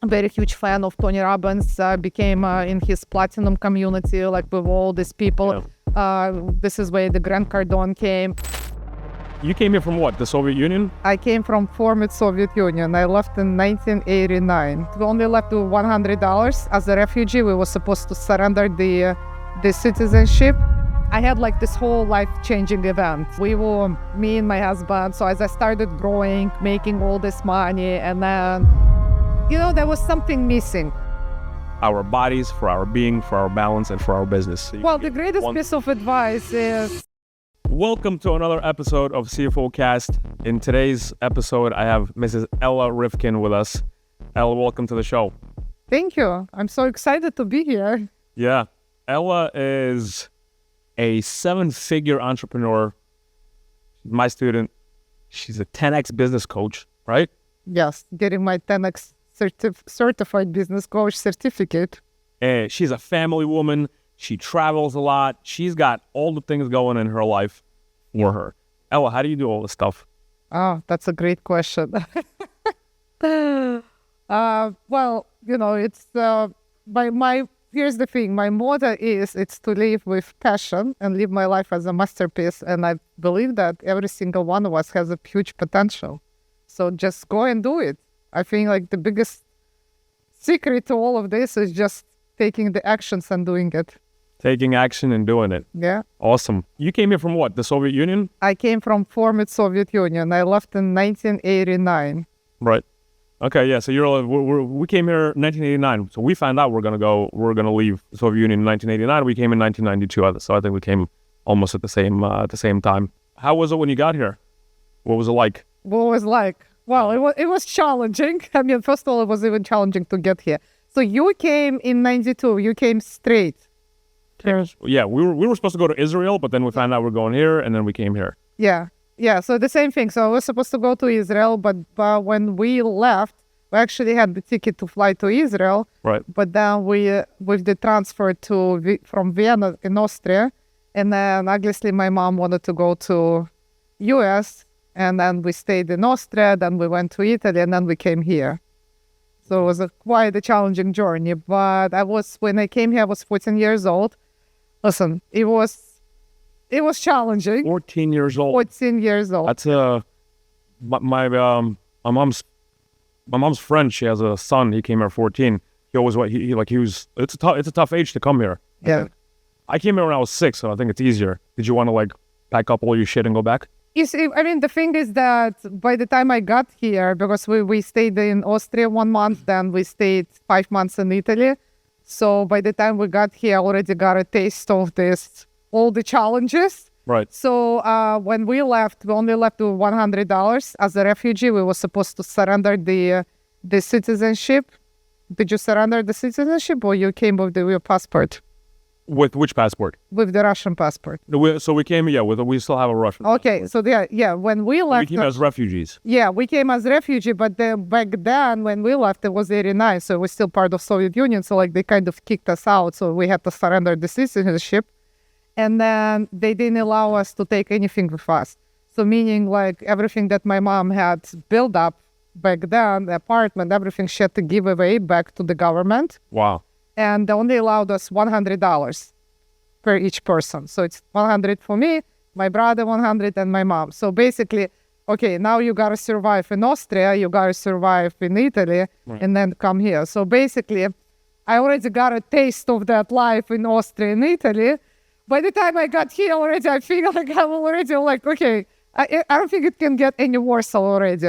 very huge fan of Tony Robbins, became in his platinum community, like with all these people. Yeah. This is where the Grant Cardone came. You came here from what, the Soviet Union? I came from former Soviet Union. I left in 1989. We only left with $100. As a refugee, we were supposed to surrender the citizenship. I had like this whole life-changing event. We were, me and my husband, so as I started growing, making all this money, and then, there was something missing. Our bodies, for our being, for our balance, and for our business. So well, the greatest piece of advice is... Welcome to another episode of CFOCAST. In today's episode, I have Mrs. Ella.Rivkin with us. Ella, welcome to the show. Thank you. I'm so excited to be here. Yeah. Ella is a 7-figure entrepreneur. My student. She's a 10X business coach, right? Yes, getting my 10X certified business coach certificate. And she's a family woman. She travels a lot. She's got all the things going in her life for her. Ella, how do you do all this stuff? Oh, that's a great question. Well, it's here's the thing. My motto it's to live with passion and live my life as a masterpiece. And I believe that every single one of us has a huge potential. So just go and do it. I think like the biggest secret to all of this is just taking the actions and doing it. Taking action and doing it. Yeah. Awesome. You came here from what, the Soviet Union? I came from former Soviet Union. I left in 1989. Right. Okay, yeah. So we came here in 1989. So we found out we're gonna leave the Soviet Union in 1989. We came in 1992. So I think we came almost at the same time. How was it when you got here? What was it like? What was it like? Well, it was challenging. I mean, first of all, it was even challenging to get here. So you came in 92. You came straight. Yeah, we were supposed to go to Israel, but then we found out we're going here, and then we came here. Yeah. So the same thing. So we were supposed to go to Israel, but when we left, we actually had the ticket to fly to Israel. Right. But then with the transfer from Vienna in Austria, and then obviously my mom wanted to go to U.S., and then we stayed in Austria, then we went to Italy, and then we came here. So it was quite a challenging journey. But when I came here, I was 14 years old. Listen, it was challenging. 14 years old. 14 years old. That's my mom's friend. She has a son. He came here at 14. It's a tough age to come here. Yeah. I came here when I was 6, so I think it's easier. Did you want to pack up all your shit and go back? You see, I mean, the thing is that by the time I got here, because we stayed in Austria 1 month, then we stayed 5 months in Italy. So by the time we got here, I already got a taste of all the challenges. Right. So when we left, we only left with $100. As a refugee, we were supposed to surrender the citizenship. Did you surrender the citizenship, or you came with your passport? With which passport? With the Russian passport. So we came, we still have a Russian Okay, passport. so when we left... We came as refugees. Yeah, we came as refugee, but back then, when we left, it was 89, so it was still part of Soviet Union, so they kind of kicked us out, so we had to surrender the citizenship, and then they didn't allow us to take anything with us. So meaning, everything that my mom had built up back then, the apartment, everything she had to give away back to the government. Wow. And they only allowed us $100 per each person. So it's $100 for me, my brother $100, and my mom. So basically, okay, now you got to survive in Austria, you got to survive in Italy, right, and then come here. So basically, I already got a taste of that life in Austria and Italy. By the time I got here already, I feel like I'm already okay, I don't think it can get any worse already.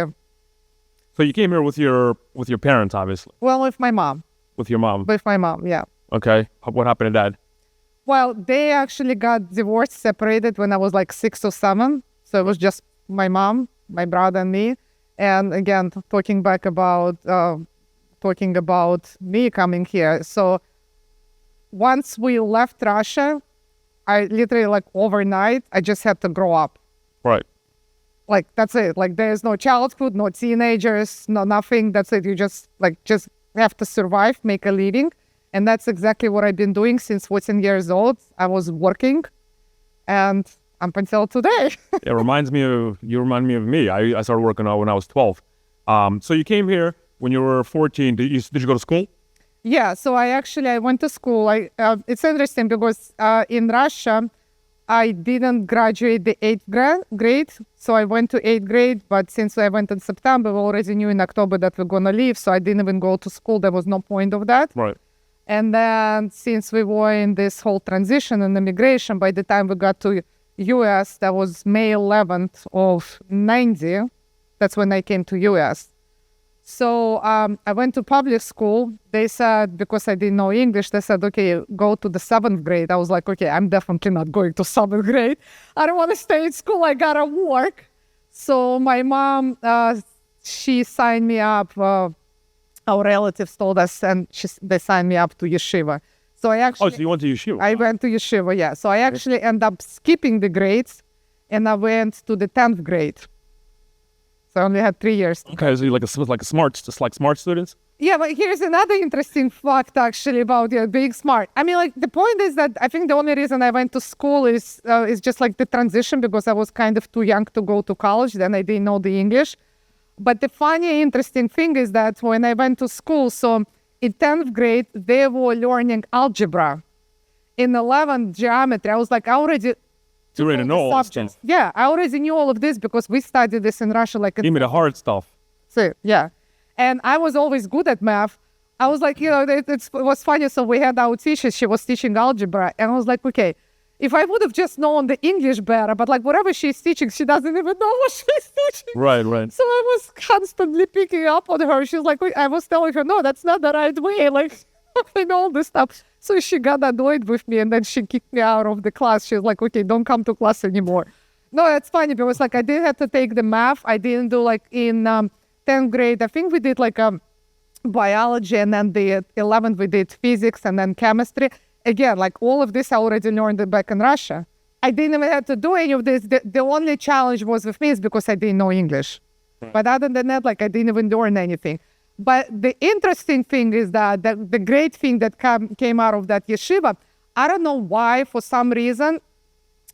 So you came here with your parents, obviously. Well, with my mom. With your mom? With my mom, yeah. Okay. What happened to Dad? Well, they actually got divorced, separated when I was 6 or 7. So it was just my mom, my brother, and me. And again, talking about me coming here. So once we left Russia, I literally overnight, I just had to grow up. Right. That's it. There's no childhood, no teenagers, no nothing. That's it. You just have to survive, make a living. And that's exactly what I've been doing since 14 years old. I was working, and up until today. You remind me of me. I started working when I was 12. So you came here, when you were 14, did you go to school? Yeah, so I went to school. It's interesting because in Russia, I didn't graduate the 8th grade. So I went to 8th grade, but since I went in September, we already knew in October that we're going to leave. So I didn't even go to school. There was no point of that. Right. And then since we were in this whole transition and immigration, by the time we got to US, that was May 11th of 90. That's when I came to US. So I went to public school. They said, because I didn't know English, they said, okay, go to the 7th grade. I was like, okay, I'm definitely not going to 7th grade. I don't want to stay in school. I got to work. So my mom, she signed me up. Our relatives told us, and they signed me up to yeshiva. So I actually... Oh, so you went to yeshiva? I went to yeshiva, yeah. So I actually ended up skipping the grades, and I went to the 10th grade. So I only had 3 years. Okay, so you're smart students? Yeah, but here's another interesting fact, actually, about being smart. I mean, like, the point is that I think the only reason I went to school is just like the transition, because I was kind of too young to go to college. Then I didn't know the English. But the funny, interesting thing is that when I went to school, so in 10th grade, they were learning algebra. In 11th, geometry. I was like, I already... You already know all this stuff. Yeah, I already knew all of this because we studied this in Russia. Like, give me the hard stuff. So, yeah. And I was always good at math. I was like, it was funny. So we had our teacher, she was teaching algebra. And I was like, okay, if I would have just known the English better, but like whatever she's teaching, she doesn't even know what she's teaching. Right. So I was constantly picking up on her. She's like, I was telling her, no, that's not the right way. Like, and all this stuff. So she got annoyed with me, and then she kicked me out of the class. She was like, okay, don't come to class anymore. No, it's funny because like I didn't have to take the math. I didn't do like in 10th grade. I think we did like biology, and then the 11th we did physics and then chemistry. Again, like all of this I already learned back in Russia. I didn't even have to do any of this. The only challenge was with me is because I didn't know English. But other than that, like I didn't even learn anything. But the interesting thing is that the great thing that came out of that yeshiva, I don't know why, for some reason,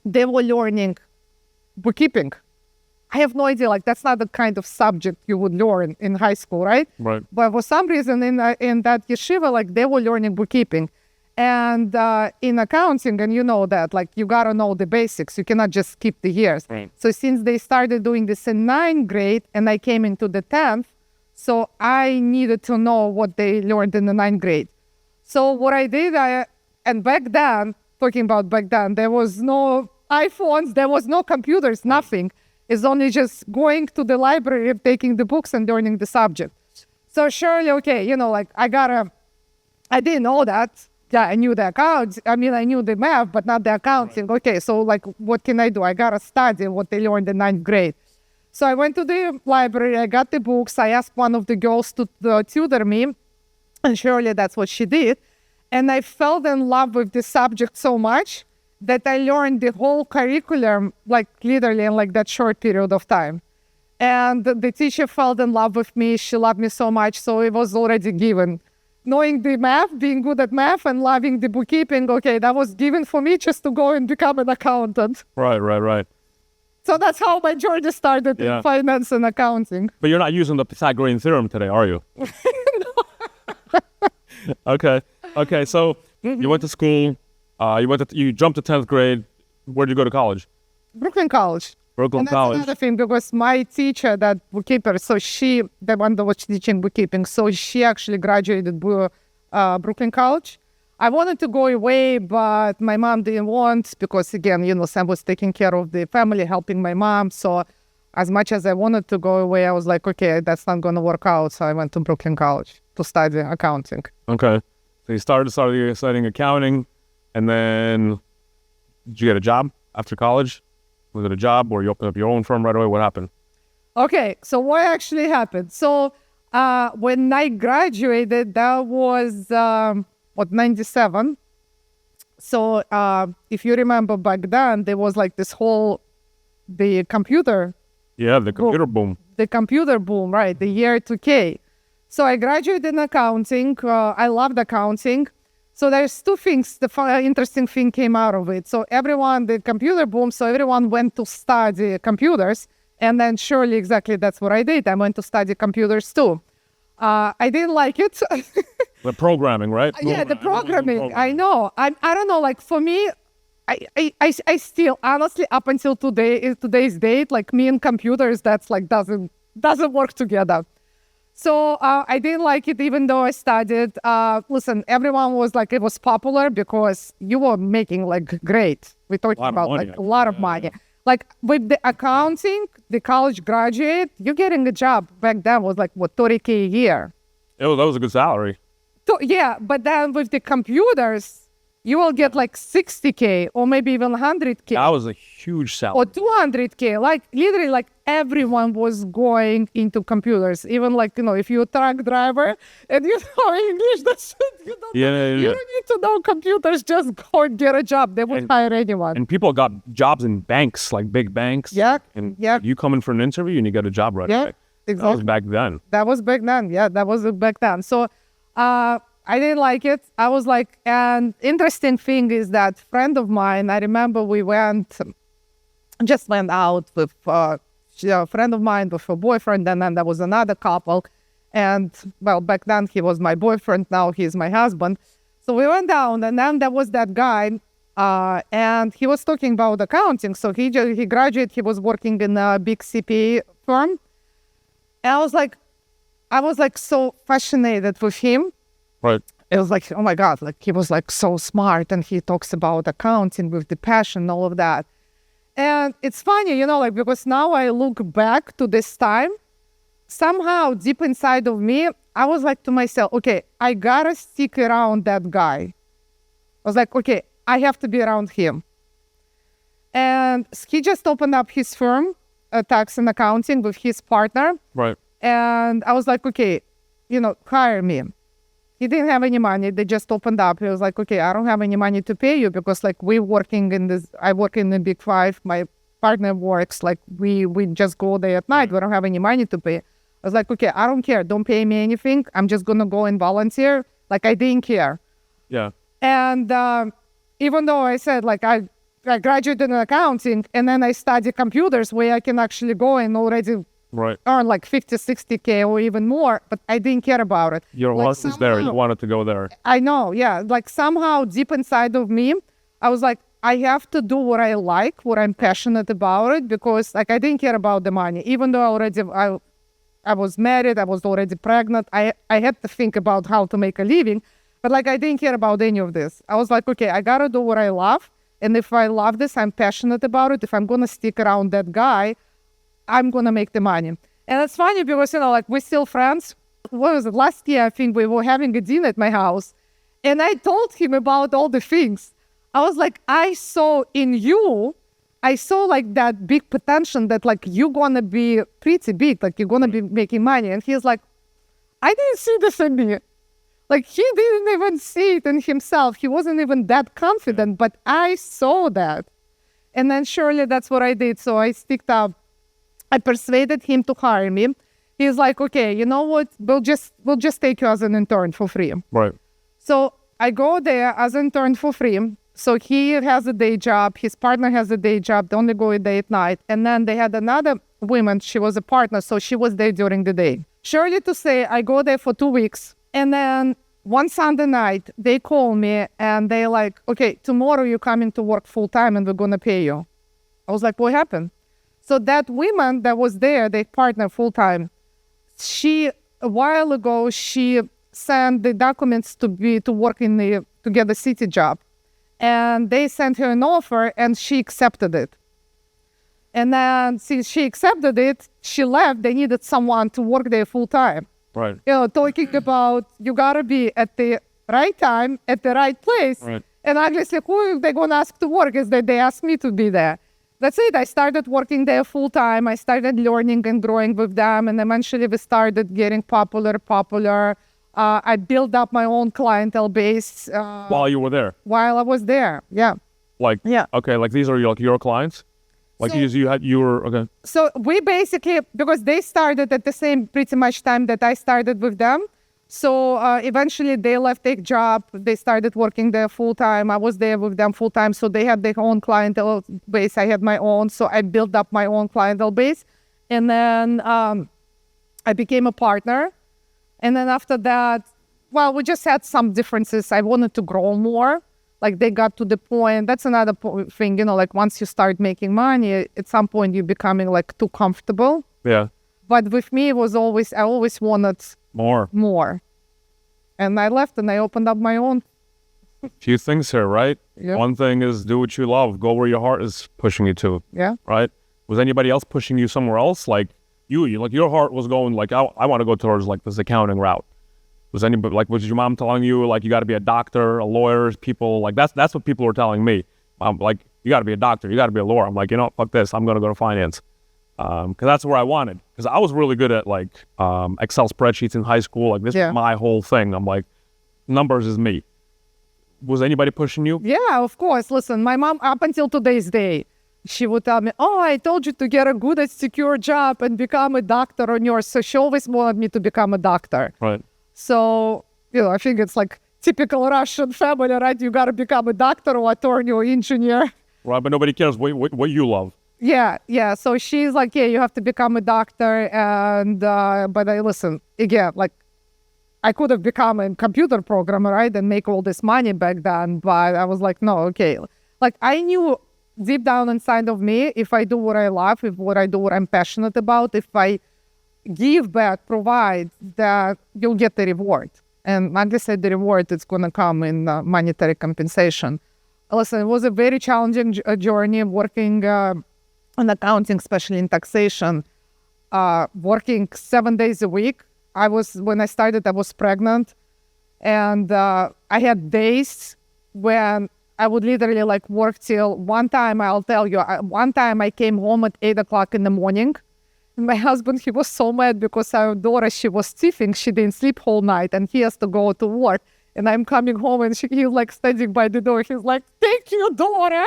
they were learning bookkeeping. I have no idea. Like, that's not the kind of subject you would learn in high school, right? Right. But for some reason, in that yeshiva, like, they were learning bookkeeping. And in accounting, and you know that, like, you got to know the basics. You cannot just skip the years. Right. So since they started doing this in 9th grade, and I came into the 10th, so I needed to know what they learned in the 9th grade. So what I did, and back then, talking about back then, there was no iPhones, there was no computers, nothing. It's only just going to the library, taking the books and learning the subject. So surely, okay, like I didn't know that. Yeah, I knew the accounts. I mean, I knew the math, but not the accounting. Right. Okay, so like, what can I do? I gotta study what they learned in 9th grade. So I went to the library, I got the books, I asked one of the girls to tutor me, and surely that's what she did. And I fell in love with the subject so much that I learned the whole curriculum, like literally in like that short period of time. And the teacher fell in love with me, she loved me so much, so it was already given. Knowing the math, being good at math, and loving the bookkeeping, okay, that was given for me just to go and become an accountant. Right. So that's how my journey started in finance and accounting. But you're not using the Pythagorean theorem today, are you? Okay. So you went to school. You jumped to 10th grade. Where did you go to college? Brooklyn College. Brooklyn College. That's another thing, because my teacher, that bookkeeper, so the one that was teaching bookkeeping, so she actually graduated Brooklyn College. I wanted to go away, but my mom didn't want, because again, Sam was taking care of the family, helping my mom. So as much as I wanted to go away, I was like, okay, that's not going to work out. So I went to Brooklyn College to study accounting. Okay. So you started studying accounting, and then did you get a job after college? Was it a job, or you opened up your own firm right away? What happened? Okay, so what actually happened? So when I graduated, that was 97. So if you remember back then, there was like the computer. Yeah, the computer boom. The computer boom, right? The year 2K. So I graduated in accounting. I loved accounting. So there's two things. The interesting thing came out of it. So the computer boom, so everyone went to study computers. And then surely exactly that's what I did. I went to study computers too. I didn't like it. The programming, right? Yeah, the programming. I know. I don't know. Like for me, I still honestly up until today's date, like me and computers, that's like doesn't work together. So I didn't like it, even though I studied. Listen, everyone was like, it was popular because you were making like great. We're talking about money, like a lot of money. Like with the accounting, the college graduate, you're getting a job back then was like what, 30K a year. That was a good salary. So, yeah, but then with the computers, you will get like 60K or maybe even 100K. That was a huge salary. Or 200K. Like literally, like everyone was going into computers. Even like, if you're a truck driver and you know English, that's it. You don't need to know computers. Just go and get a job. They would hire anyone. And people got jobs in banks, like big banks. Yeah. And yeah. you come in for an interview and you get a job right away. Exactly. That was back then. That was back then. Yeah, that was back then. So I didn't like it. I was like, and interesting thing is that friend of mine, I remember we went out with a friend of mine with her boyfriend, and then there was another couple. And well, back then he was my boyfriend, now he's my husband. So we went down, and then there was that guy, and he was talking about accounting. So he graduated, he was working in a big CPA firm. And I was like so fascinated with him. Right. It was like, oh my God, like he was like so smart, and he talks about accounting with the passion, all of that. And it's funny, like because now I look back to this time, somehow deep inside of me, I was like to myself, okay, I gotta stick around that guy. I was like, okay, I have to be around him. And he just opened up his firm, tax and accounting, with his partner. Right. And I was like, okay, hire me. He didn't have any money. They just opened up. He was like, okay, I don't have any money to pay you because like I work in the Big Five. My partner works, like we just go there at night. We don't have any money to pay. I was like, okay, I don't care. Don't pay me anything. I'm just going to go and volunteer. Like I didn't care. Yeah. And even though I said like I graduated in accounting and then I studied computers where I can actually go and already earn like 50, 60K or even more, but I didn't care about it. Your heart is there. You wanted to go there. I know, yeah. Like somehow deep inside of me, I was like, I have to do what I like, what I'm passionate about it, because like I didn't care about the money. Even though I was married, I was already pregnant, I had to think about how to make a living, but like I didn't care about any of this. I was like, okay, I gotta do what I love. And if I love this, I'm passionate about it. If I'm gonna stick around that guy, I'm going to make the money. And it's funny because, like we're still friends. What was it? Last year, I think we were having a dinner at my house. And I told him about all the things. I was like, I saw in you, like that big potential that like you're going to be pretty big. Like you're going to be making money. And he's like, I didn't see this in me. Like he didn't even see it in himself. He wasn't even that confident, but I saw that. And then surely that's what I did. So I sticked up. I persuaded him to hire me. He's like, okay, you know what? We'll just take you as an intern for free. Right. So I go there as an intern for free. So he has a day job. His partner has a day job. They only go a day at night. And then they had another woman. She was a partner. So she was there during the day. Surely to say, I go there for 2 weeks. And then one Sunday night, they call me and they're like, okay, tomorrow you're coming to work full time and we're going to pay you. I was like, what happened? So that woman that was there, their partner full time, a while ago, she sent the documents to work to get a city job. And they sent her an offer and she accepted it. And then since she accepted it, she left. They needed someone to work there full time. Right. Talking about you gotta be at the right time, at the right place. Right. And obviously, who they gonna ask to work is that they asked me to be there. That's it. I started working there full time. I started learning and growing with them. And eventually we started getting popular. I built up my own clientele base. While you were there? While I was there, yeah. Okay, like these are your clients? Like you were, okay. So we basically, because they started at the same pretty much time that I started with them. So eventually they left their job. They started working there full time. I was there with them full time. So they had their own clientele base. I had my own. So I built up my own clientele base. And then I became a partner. And then after that, well, we just had some differences. I wanted to grow more. Like they got to the point, that's another thing, like once you start making money, at some point you're becoming like too comfortable. Yeah. But with me, it was I always wanted more. And I left and I opened up my own. Few things here, right? Yeah. One thing is do what you love. Go where your heart is pushing you to. Yeah. Right? Was anybody else pushing you somewhere else? Like like your heart was going like, I want to go towards like this accounting route. Was anybody was your mom telling you like you got to be a doctor, a lawyer? People like that's what people were telling me. Like you got to be a doctor, you got to be a lawyer. I'm like, fuck this. I'm gonna go to finance. Because that's where I wanted. Because I was really good at like Excel spreadsheets in high school. Like this is my whole thing. I'm like, numbers is me. Was anybody pushing you? Yeah, of course. Listen, my mom, up until today's day, she would tell me, I told you to get a good and secure job and become a doctor or nurse. So she always wanted me to become a doctor. Right. So, I think it's like typical Russian family, right? You got to become a doctor or attorney or engineer. Right, but nobody cares what you love. Yeah. So she's like, you have to become a doctor. And, but listen, again, like, I could have become a computer programmer, right, and make all this money back then. But I was like, no, okay. Like, I knew deep down inside of me, if I do what I love, if what I do what I'm passionate about, if I give back, provide, that you'll get the reward. And like I said, the reward is going to come in monetary compensation. Listen, it was a very challenging journey working in accounting, especially in taxation, working 7 days a week. When I started, I was pregnant, and I had days when I would literally like work till one time I came home at 8 o'clock in the morning. And my husband, he was so mad because our daughter, she was stiffing. She didn't sleep whole night and he has to go to work. And I'm coming home and he's like standing by the door. He's like, thank you, daughter.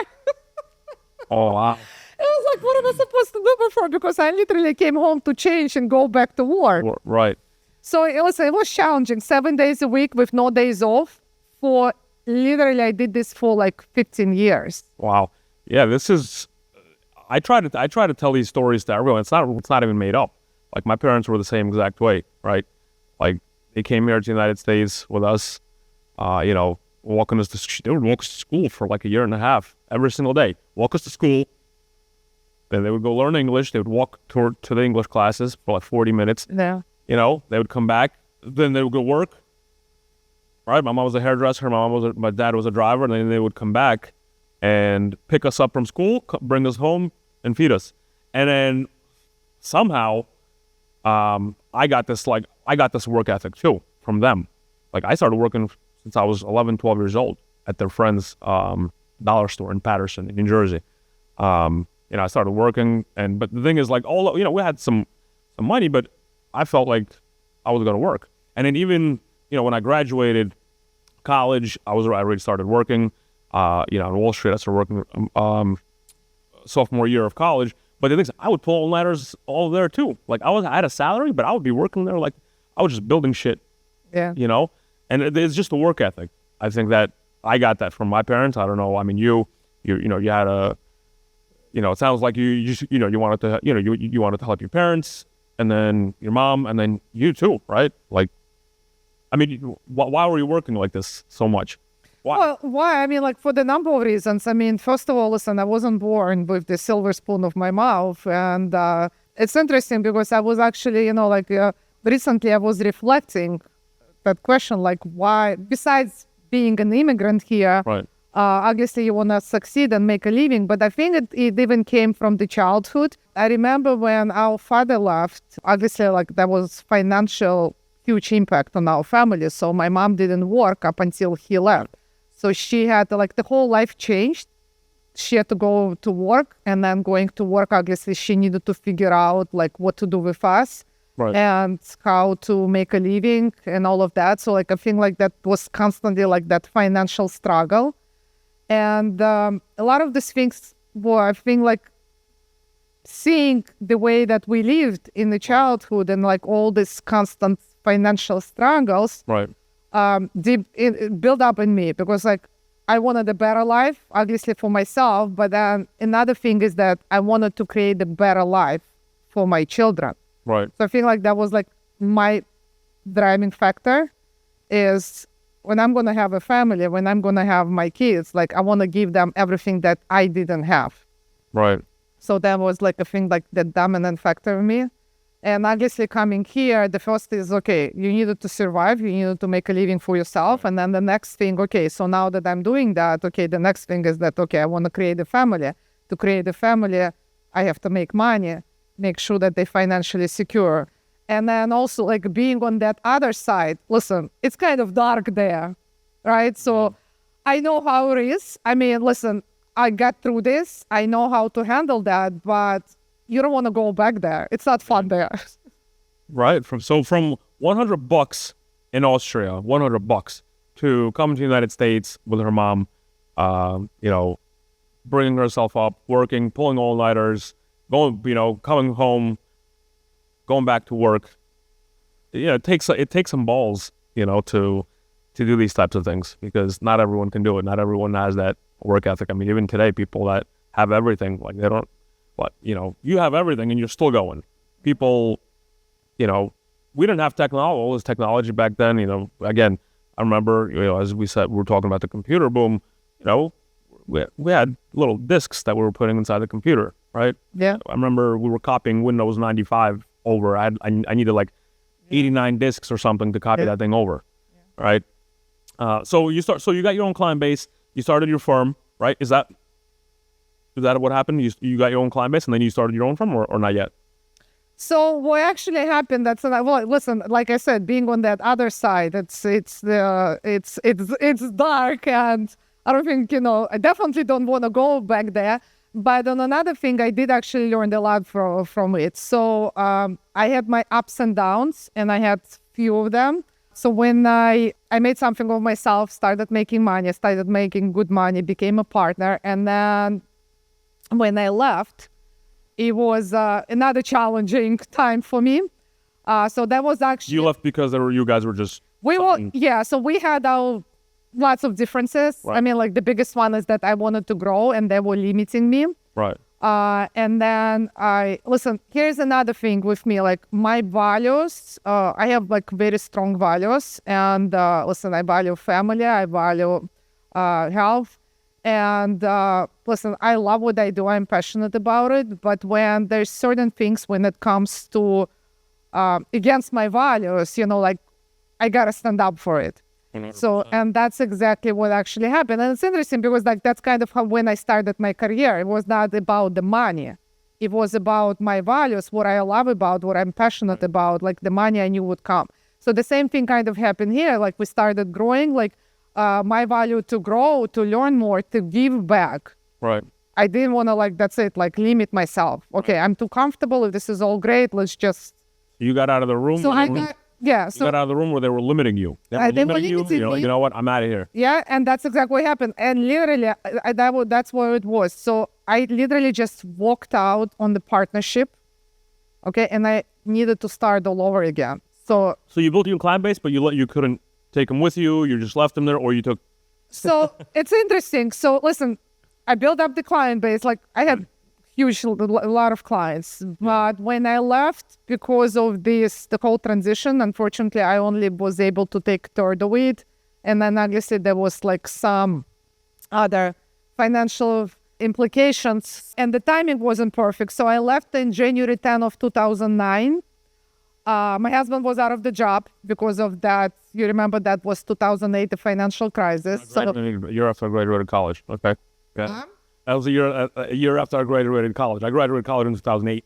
Oh, wow. I was like, what am I supposed to do before? Because I literally came home to change and go back to work. Right. So it was challenging, 7 days a week with no days off. I did this for like 15 years. Wow. Yeah, this is. I try to tell these stories to everyone. It's not even made up. Like my parents were the same exact way, right? Like they came here to the United States with us. Walking us they would walk us to school for like a year and a half every single day. Walk us to school. Then they would go learn English. They would walk to the English classes for like 40 minutes. Yeah. They would come back. Then they would go work. Right? My mom was a hairdresser. My dad was a driver. And then they would come back and pick us up from school, bring us home, and feed us. And then somehow, I got this work ethic too from them. Like I started working since I was 11, 12 years old at their friend's dollar store in Patterson, in New Jersey. I started working, but the thing is, like, we had some money, but I felt like I was going to work. And then even, when I graduated college, I already started working, on Wall Street. I started working sophomore year of college. But the thing is, I would pull ladders all there too. Like I had a salary, but I would be working there. Like I was just building shit. Yeah. And it's just a work ethic. I think that I got that from my parents. I don't know. I mean, you had a, it sounds like you wanted to, you wanted to help your parents, and then your mom, and then you too, right? Like, I mean, why were you working like this so much? Why? Well, why? I mean, like for the number of reasons. I mean, first of all, listen, I wasn't born with the silver spoon of my mouth. And it's interesting because I was actually, recently I was reflecting that question, like why, besides being an immigrant here, right. Obviously you want to succeed and make a living. But I think it even came from the childhood. I remember when our father left, obviously like there was financial huge impact on our family. So my mom didn't work up until he left. So she had the whole life changed. She had to go to work, and then going to work, obviously she needed to figure out like what to do with us, right, and how to make a living and all of that. So like I think like that was constantly like that financial struggle. And a lot of these things were, I think, like seeing the way that we lived in the childhood and like all these constant financial struggles, right, built up in me, because like I wanted a better life, obviously for myself, but then another thing is that I wanted to create a better life for my children. Right. So I feel like that was like my driving factor is when I'm going to have a family, when I'm going to have my kids, like I want to give them everything that I didn't have. Right. So that was like a thing, like the dominant factor in me. And obviously coming here, the first is, okay, you needed to survive, you needed to make a living for yourself. And then the next thing, okay, so now that I'm doing that, okay, the next thing is that, okay, I want to create a family. To create a family, I have to make money, make sure that they're financially secure. And then also like being on that other side, listen, it's kind of dark there, right? So I know how it is. I mean, listen, I got through this. I know how to handle that, but you don't want to go back there. It's not fun there. Right. From $100 in Austria, $100 to come to the United States with her mom, bringing herself up, working, pulling all-nighters, coming home, going back to work. It takes some balls, to do these types of things, because not everyone can do it. Not everyone has that work ethic. I mean, even today, people that have everything, like they don't, but you have everything and you're still going. People, we didn't have all this technology back then. Again, I remember, as we said, we were talking about the computer boom. We had little discs that we were putting inside the computer, right? Yeah. I remember we were copying Windows 95 over. I needed like 89 discs or something to copy that thing over, right? So you got your own client base. You started your firm, right? Is that what happened? You got your own client base and then you started your own firm, or not yet? So what actually happened? Listen, like I said, being on that other side, it's dark, and I don't think, I definitely don't want to go back there. But on another thing, I did actually learn a lot from it. So I had my ups and downs, and I had few of them. So when I made something of myself, started making money, started making good money, became a partner, and then when I left, it was another challenging time for me. So that was actually... You left because you guys were just... So we had our lots of differences. Right. I mean, like the biggest one is that I wanted to grow and they were limiting me. Right. And then here's another thing with me, like my values, I have like very strong values, and I value family, I value health. And I love what I do. I'm passionate about it. But when there's certain things when it comes to against my values, I gotta stand up for it. 100%. So, and that's exactly what actually happened. And it's interesting because that's kind of how when I started my career, it was not about the money. It was about my values, what I love about, what I'm passionate about, like the money I knew would come. So the same thing kind of happened here. Like we started growing, my value to grow, to learn more, to give back. Right. I didn't want to limit myself. Okay, I'm too comfortable. If this is all great, let's just... You got out of the room. So you got out of the room where they were limiting you. They were limiting you. You know what? I'm out of here. Yeah, and that's exactly what happened. And literally, that's what it was. So I literally just walked out on the partnership. Okay, and I needed to start all over again. So you built your client base, but you couldn't take them with you. You just left them there, or you took. So it's interesting. So listen, I built up the client base. Like I had a lot of clients, but when I left, because of the whole transition, unfortunately, I only was able to take a third of it, and then obviously there was like some other financial implications, and the timing wasn't perfect. So I left in January 10 of 2009. My husband was out of the job because of that. You remember that was 2008, the financial crisis. A year after I graduated college. Okay. Yeah. That was a year after I graduated college. I graduated college in 2008.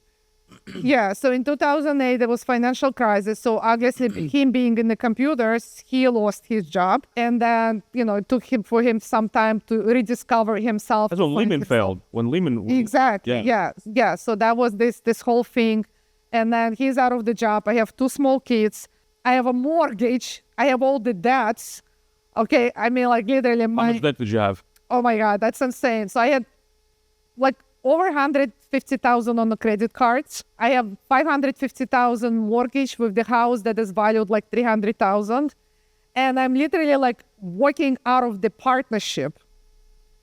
Yeah, so in 2008, there was financial crisis. So obviously, him being in the computers, he lost his job. And then, it took for him some time to rediscover himself. That's when Lehman failed. Exactly, yeah. So that was this whole thing. And then he's out of the job. I have 2 small kids. I have a mortgage. I have all the debts. Okay, I mean, literally How much debt did you have? Oh my God, that's insane. So I had over 150,000 on the credit cards. I have 550,000 mortgage with the house that is valued 300,000. And I'm literally working out of the partnership.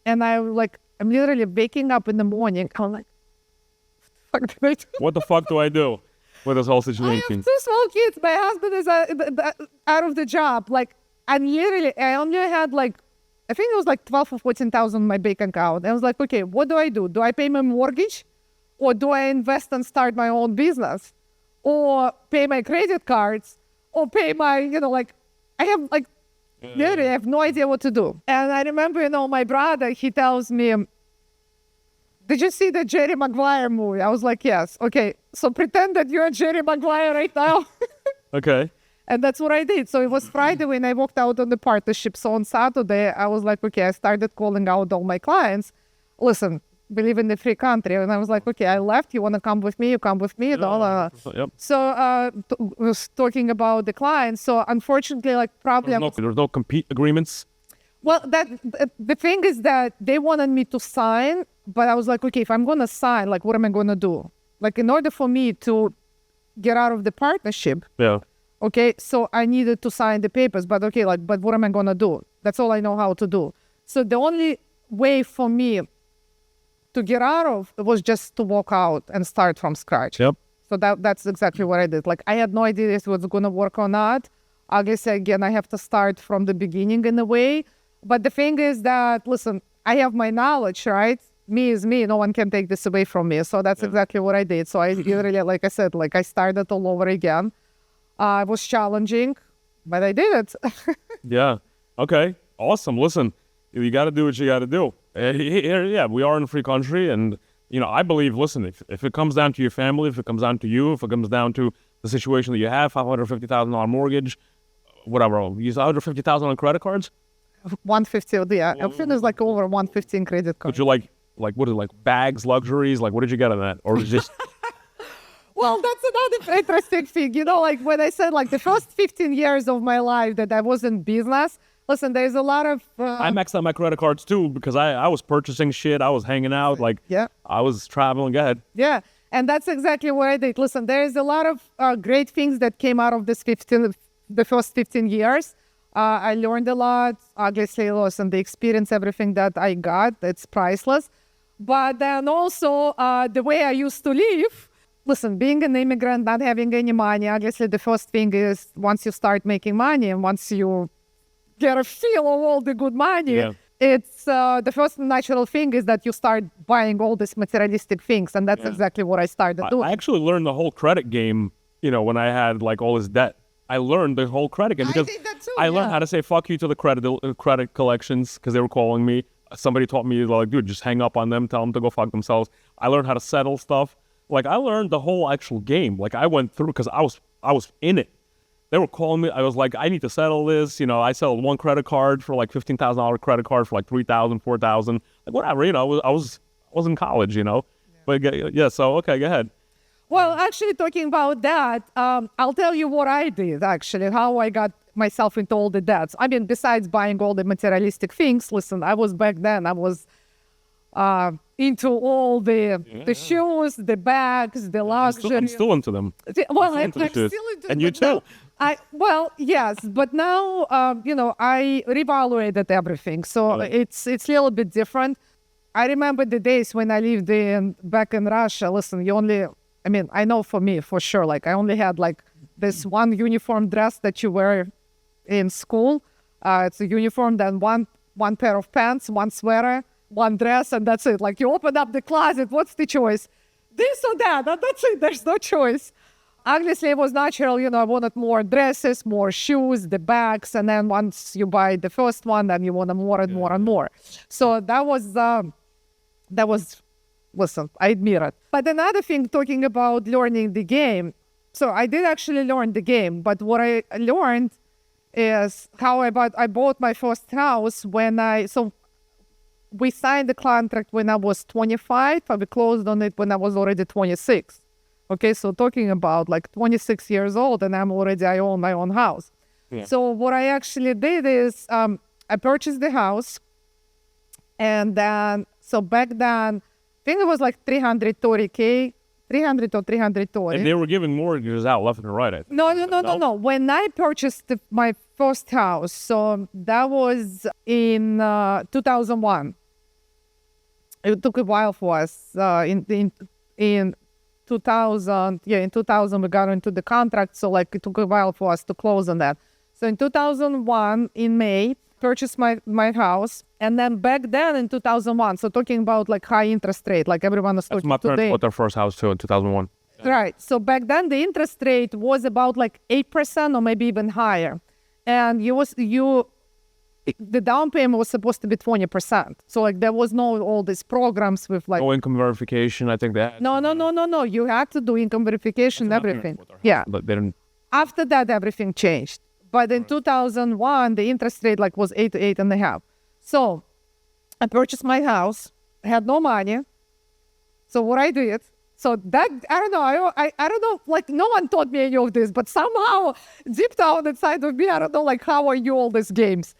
And I'm literally waking up in the morning. I'm like, what the fuck do I do? with this whole I situation? have 2 small kids. My husband is out of the job. Like, and literally, I only had like, I think it was like 12 or 14,000 in my bank account. I was like, okay, what do I do? Do I pay my mortgage, or do I invest and start my own business, or pay my credit cards, or pay my, like, I have like, literally, I have no idea what to do. And I remember, my brother, he tells me, did you see the Jerry Maguire movie? I was like, yes. Okay, so pretend that you're Jerry Maguire right now. Okay. And that's what I did. So it was Friday when I walked out on the partnership. So on Saturday, I was like, okay, I started calling out all my clients. Listen, we live in the free country. And I was like, okay, I left. You want to come with me? You come with me. Yep. So was talking about the clients. So unfortunately, like probably... There's no compete agreements. Well, the thing is that they wanted me to sign, but I was like, okay, if I'm going to sign, like, what am I going to do? Like, in order for me to get out of the partnership... Yeah. Okay, so I needed to sign the papers, but but what am I gonna do? That's all I know how to do. So the only way for me to get out of it was just to walk out and start from scratch. Yep. So that's exactly what I did. Like, I had no idea if it was gonna work or not. Obviously, again, I have to start from the beginning in a way. But the thing is that, listen, I have my knowledge, right? Me is me. No one can take this away from me. So that's exactly what I did. So I really, like I said, like I started all over again. It was challenging, but I did it. Yeah. Okay. Awesome. Listen, you got to do what you got to do. Here, we are in a free country, and I believe. Listen, if it comes down to your family, if it comes down to you, if it comes down to the situation that you have, $550,000 mortgage, whatever, you use $150,000 on credit cards. 150, yeah. I think it's like over 115 credit cards. Would you like what is it, like bags, luxuries? Like, what did you get on that, or was it just? Well, that's another interesting thing. Like when I said like the first 15 years of my life that I was in business, listen, there's a lot of... I maxed out my credit cards too because I was purchasing shit. I was hanging out. Like, I was traveling. Go ahead. Yeah, and that's exactly what I did. Listen, there's a lot of great things that came out of the first 15 years. I learned a lot. Obviously, listen, the experience, everything that I got, it's priceless. But then also the way I used to live... Listen, being an immigrant, not having any money, obviously the first thing is once you start making money and once you get a feel of all the good money, it's the first natural thing is that you start buying all these materialistic things. And that's exactly what I started doing. I actually learned the whole credit game, when I had like all this debt. I learned the whole credit game because I did that too, I learned how to say fuck you to the credit collections because they were calling me. Somebody taught me, like, dude, just hang up on them, tell them to go fuck themselves. I learned how to settle stuff. Like, I learned the whole actual game. Like, I went through because I was in it. They were calling me. I was like, I need to settle this. I settled one credit card for like $15,000 credit card for like $3,000, $4,000. Like, whatever. I was in college. But so okay, go ahead. Well, actually, talking about that, I'll tell you what I did. Actually, how I got myself into all the debts. I mean, besides buying all the materialistic things. Listen, I was back then. I was. Into all the shoes, the bags, the luxury. I'm still into them. Well, I'm still into them. And you too. Yes, but now, I reevaluated everything. So it's a little bit different. I remember the days when I lived back in Russia. Listen, I know for me, for sure, like I only had like this one uniform dress that you wear in school. It's a uniform, then one pair of pants, one sweater, one dress, and that's it. Like you open up the closet, what's the choice? This or that, and that's it. There's no choice. Obviously, it was natural. I wanted more dresses, more shoes, the bags, and then once you buy the first one, then you want more and more and more. So that was, listen, I admit it. But another thing, talking about learning the game. So I did actually learn the game, but what I learned is how I bought my first house we signed the contract when I was 25, and we closed on it when I was already 26. Okay, so talking about like 26 years old, and I own my own house. Yeah. So what I actually did is I purchased the house, and then, so back then, I think it was like 330K, 300 or 330. And they were giving mortgages out left and right, I think. No. When I purchased my first house, so that was in 2001. It took a while for us. In 2000, in 2000 we got into the contract. So like it took a while for us to close on that. So in 2001, in May, purchased my house. And then back then in 2001, so talking about like high interest rate, like everyone is talking My parents today. bought their first house too in 2001. Right. So back then the interest rate was about like 8% or maybe even higher. And the down payment was supposed to be 20%. So like there was no all these programs with like No income verification, I think that. no. You had to do income verification, everything. Yeah. But they didn't. After that, everything changed. But in 2001, the interest rate like was 8 to 8.5. So I purchased my house, I had no money. So what I did, so that, I don't know, I don't know, like no one taught me any of this, but somehow deep down inside of me, I don't know, like how I knew all these games.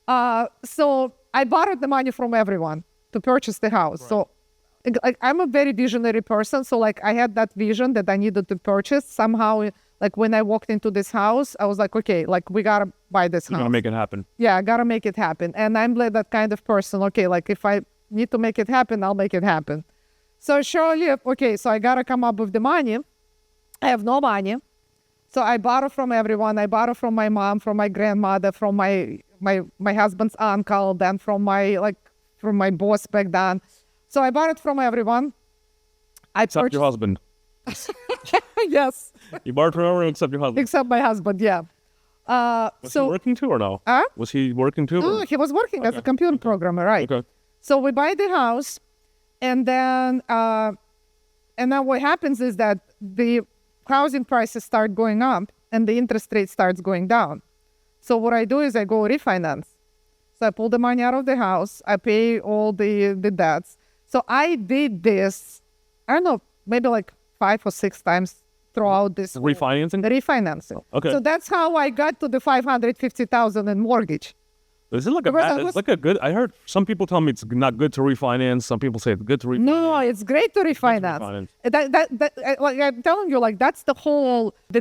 So I borrowed the money from everyone to purchase the house. Right. So like, I'm a very visionary person. So like I had that vision that I needed to purchase somehow. Like when I walked into this house, I was like, okay, like we gotta buy this You're house. gonna make it happen. Yeah, I gotta make it happen. And I'm like that kind of person. Okay, like if I need to make it happen, I'll make it happen. So surely, okay, so I gotta come up with the money. I have no money. So I borrow from everyone. I borrow from my mom, from my grandmother, from my husband's uncle, then from my boss back then. So I borrowed from everyone. Except your husband. Yes, You borrowed from everyone except your husband. except my husband, yeah. Was he working too or no? Was he working too? Oh, he was working as a computer programmer, right? Okay. So we buy the house, and then what happens is that the housing prices start going up and the interest rate starts going down. So what I do is I go refinance. So I pull the money out of the house, I pay all the debts. So I did this, I don't know, maybe like 5 or 6 times throughout this Refinancing? refinancing. Okay. So that's how I got to the 550,000 in mortgage. Is it like a Because I bad, was- it's like a good, I heard some people tell me it's not good to refinance. Some people say it's good to refinance. No, it's great to refinance. Like I'm telling you, like that's the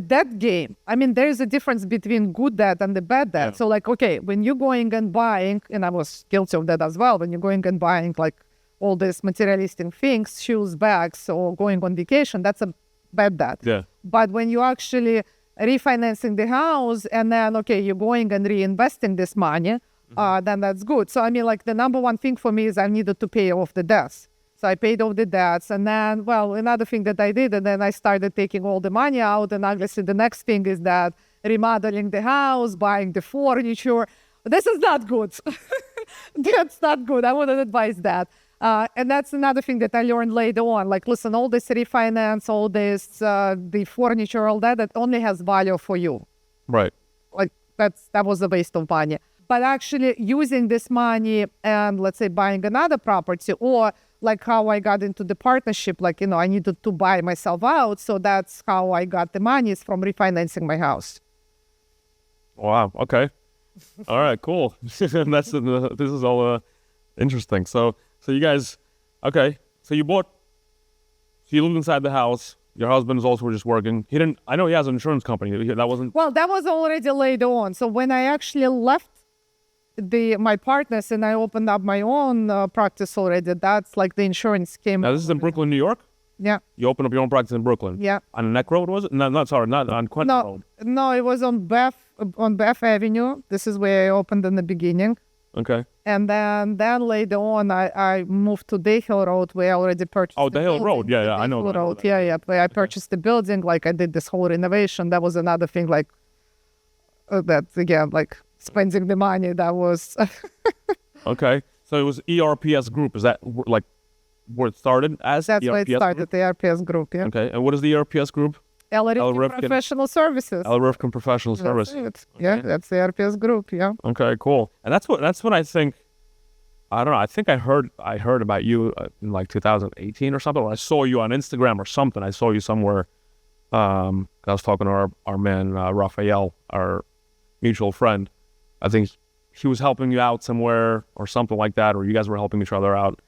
debt game. I mean, there's a difference between good debt and the bad debt. Yeah. So like, okay, when you're going and buying, and I was guilty of that as well, when you're going and buying like all these materialistic things, shoes, bags, or going on vacation, that's a bad debt. Yeah. But when you actually refinancing the house and then, okay, you're going and reinvesting this money, then that's good. So, I mean, like the number one thing for me is I needed to pay off the debts. So I paid off the debts. And then, well, another thing that I did, and then I started taking all the money out. And obviously the next thing is that remodeling the house, buying the furniture. This is not good. That's not good. I wouldn't advise that. And that's another thing that I learned later on. Like, listen, all this refinance, all this, the furniture, all that only has value for you. Right. Like, that was a waste of money. But actually using this money and, let's say, buying another property, or like how I got into the partnership, like, I needed to buy myself out. So that's how I got the money, is from refinancing my house. Wow. Okay. All right. Cool. This is all interesting. So you guys, okay. So you lived inside the house. Your husband is also just working. I know he has an insurance company. That wasn't. Well, that was already later on. So when I actually left my partners and I opened up my own practice already, that's like the insurance came. Now this is in Brooklyn, New York. Yeah. You opened up your own practice in Brooklyn. Yeah. On Neck Road, was it? No, not on Quentin Road. No, it was on Beth Avenue. This is where I opened in the beginning. Okay. And then later on, I moved to Day Hill Road, where I already purchased. Oh, the Hill building. Road. Yeah, I know. Hill I know Road. that. Yeah. Where I purchased the building, like I did this whole renovation. That was another thing, like that again, like spending the money. That was. Okay. So it was ERPS Group. Is that like where it started as? That's where it ERPS started. Group? The RPS Group. Yeah. Okay. And what is the ERPS Group? Ella.Rivkin Professional Services. Ella.Rivkin Professional Service. That's it. Yeah, that's the RPS Group. Yeah. Okay, cool. And that's what I think. I don't know. I think I heard about you in like 2018 or something. Or I saw you on Instagram or something. I saw you somewhere. I was talking to our man Raphael, our mutual friend. I think he was helping you out somewhere or something like that, or you guys were helping each other out.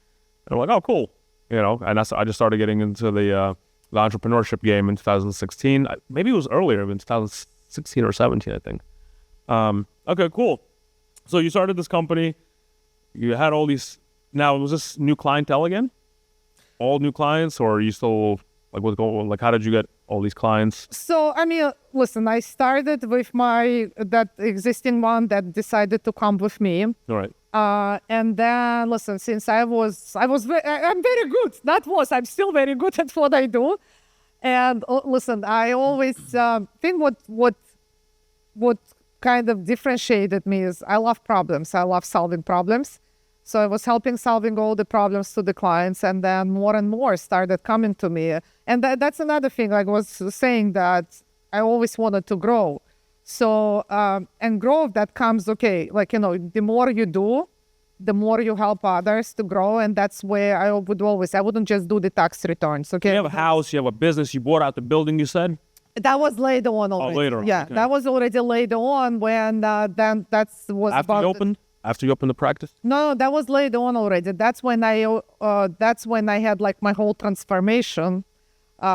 And I'm like, oh, cool. And I just started getting into the entrepreneurship game in 2016. Maybe it was earlier, in 2016 or 17, I think. Okay, cool. So you started this company. You had all these. Now, was this new clientele again? All new clients, or are you still Like what's going on? Like how did you get all these clients? So, I mean, listen, I started with that existing one that decided to come with me. All right. And then, listen, since I'm very good. I'm still very good at what I do. And listen, I always think what kind of differentiated me is I love problems. I love solving problems. So I was solving all the problems to the clients, and then more and more started coming to me. And that's another thing. Like I was saying that I always wanted to grow. So, and growth that comes, okay, like, the more you do, the more you help others to grow. And that's where I wouldn't just do the tax returns, okay? You have a house, you have a business, you bought out the building, you said? That was later on already. Oh, later on. Yeah, okay. that was already later on when then was After about... you opened? After you opened the practice? No, that was later on already. That's when I had like my whole transformation.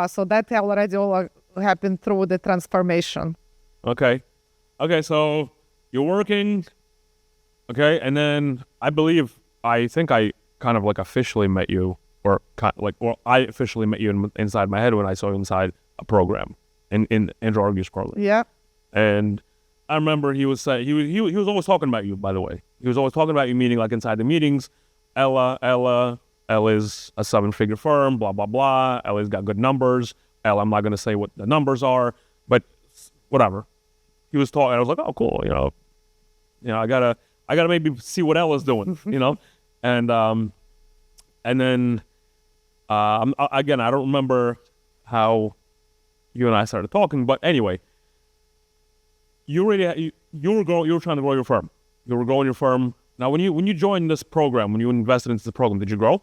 So that already all happened through the transformation. Okay. Okay, so you're working, okay, and then I think I kind of like officially met you, or I officially met you inside my head when I saw you inside a program, in Andrew Argue's program. Yeah. And I remember he was saying, he was always talking about you, by the way. He was always talking about you, meaning like inside the meetings, Ella is a 7-figure firm, blah, blah, blah. Ella's got good numbers. Ella, I'm not going to say what the numbers are, but whatever. He was talking, I was like, oh, cool, I gotta maybe see what Ella's doing, and then, again, I don't remember how you and I started talking, but anyway, you were trying to grow your firm. You were growing your firm. Now, when you joined this program, when you invested into the program, did you grow?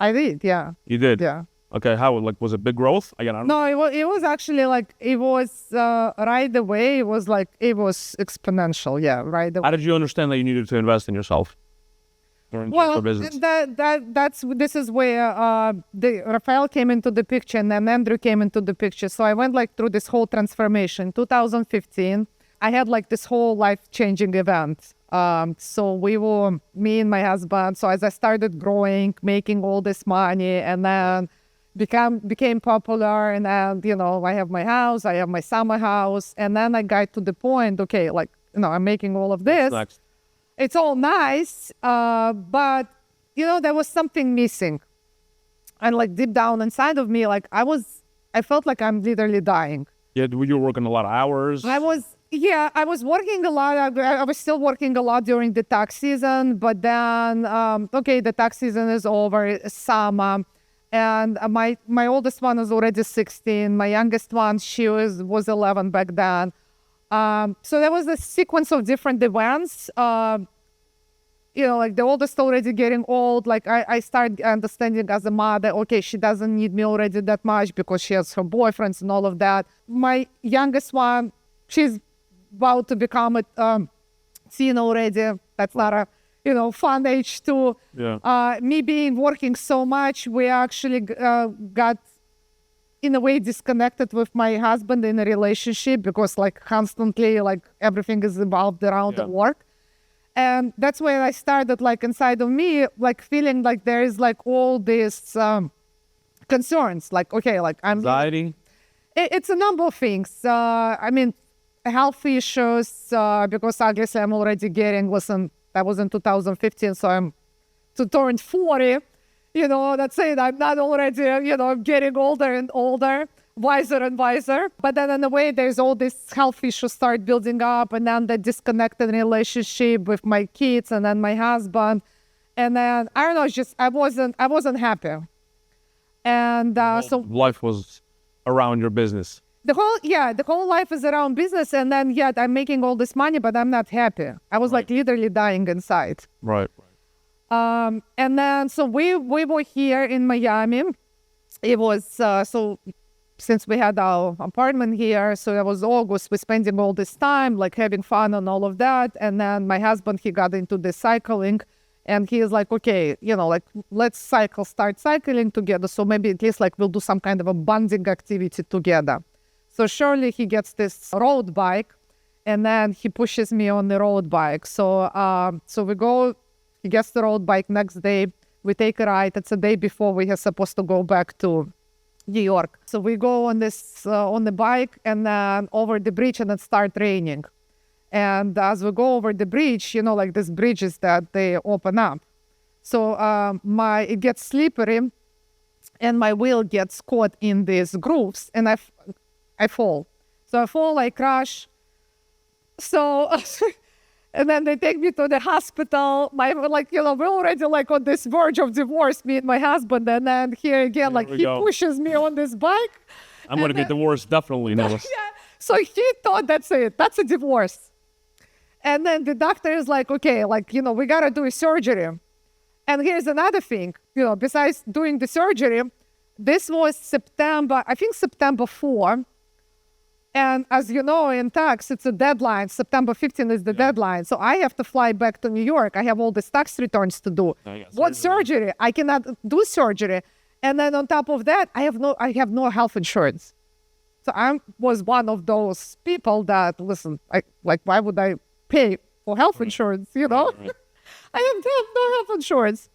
I did, yeah. You did? Yeah. Okay, how, like, was it big growth? Again, I don't know. No, it was actually like, it was right away, it was exponential, yeah, right away. How did you understand that you needed to invest in yourself? Well, this is where Rafael came into the picture, and then Andrew came into the picture. So I went through this whole transformation. 2015, I had this whole life-changing event. So me and my husband, so as I started growing, making all this money, and then became popular, and then, I have my house, I have my summer house, and then I got to the point, okay, I'm making all of this. What's next? It's all nice, but, there was something missing. And deep down inside of me, I felt like I'm literally dying. Yeah, you were working a lot of hours. I was working a lot. I was still working a lot during the tax season, but then, the tax season is over, it's summer. And my oldest one is already 16. My youngest one, she was 11 back then. So there was a sequence of different events. The oldest already getting old. I started understanding as a mother, okay, she doesn't need me already that much because she has her boyfriends and all of that. My youngest one, she's about to become a teen already. That's not a fun age too. Yeah. Me working so much, we actually got in a way disconnected with my husband in a relationship because constantly everything is involved around the work. And that's where I started inside of me feeling there is all these concerns I'm Anxiety. It's a number of things. Health issues because obviously I'm already that was in 2015, so I'm to turn 40. That's it. I'm not already, getting older and older, wiser and wiser. But then in a way, there's all these health issues start building up, and then the disconnected relationship with my kids and then my husband. And then, I don't know, it's just, I wasn't happy. And so life was around your business. The whole life is around business. And then, I'm making all this money, but I'm not happy. I was literally dying inside. Right. And then, so we were here in Miami. It was, since we had our apartment here, so it was August, we're spending all this time, having fun and all of that. And then my husband, he got into the cycling, and he is okay, let's start cycling together. So maybe at least we'll do some kind of a bonding activity together. So surely he gets this road bike, and then he pushes me on the road bike. So we go. He gets the road bike next day. We take a ride. It's a day before we are supposed to go back to New York. So we go on this on the bike and then over the bridge, and it start raining. And as we go over the bridge, like these bridges that they open up. So it gets slippery, and my wheel gets caught in these grooves, and I fall. So I fall, I crash. So, and then they take me to the hospital. We're already on this verge of divorce, me and my husband. And then here again, he pushes me on this bike. I'm going to get divorced, definitely. No. Yeah. So he thought that's it. That's a divorce. And then the doctor is like, okay, we got to do a surgery. And here's another thing, besides doing the surgery, this was September 4. And as you know, in tax, it's a deadline. September 15th is the deadline. So I have to fly back to New York. I have all these tax returns to do. What surgery? I cannot do surgery. And then on top of that, I have no health insurance. So I was one of those people that, listen, why would I pay for health insurance, Right. I have no health insurance.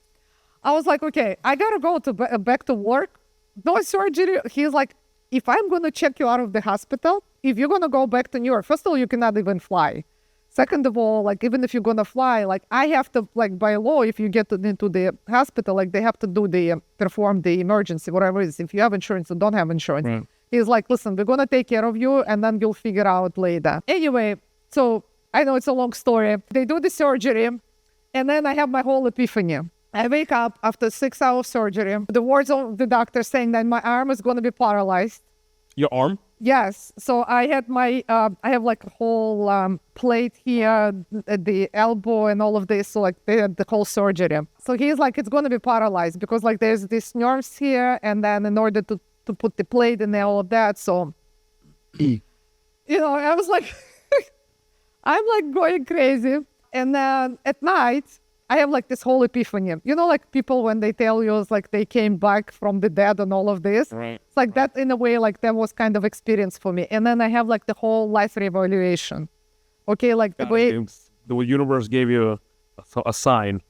I was like, okay, I got to go back to work. No surgery. He's like, if I'm going to check you out of the hospital, if you're going to go back to New York, first of all, you cannot even fly. Second of all, even if you're going to fly, I have to, by law, if you get into the hospital, they have to perform the emergency, whatever it is. If you have insurance or don't have insurance. Right. He's like, listen, we're going to take care of you, and then you'll figure out later. Anyway, so I know it's a long story. They do the surgery, and then I have my whole epiphany. I wake up after 6 hours surgery. The words of the doctor saying that my arm is going to be paralyzed. Your arm? Yes. So I had I have a whole plate here, the elbow and all of this. So they had the whole surgery. So he's like, it's going to be paralyzed because there's these nerves here. And then in order to put the plate in there, all of that. So, I was like, I'm going crazy. And then at night, I have this whole epiphany. People when they tell you they came back from the dead and all of this. Right. It's that in a way, that was kind of experience for me. And then I have the whole life reevaluation. Okay, the way the universe gave you a sign.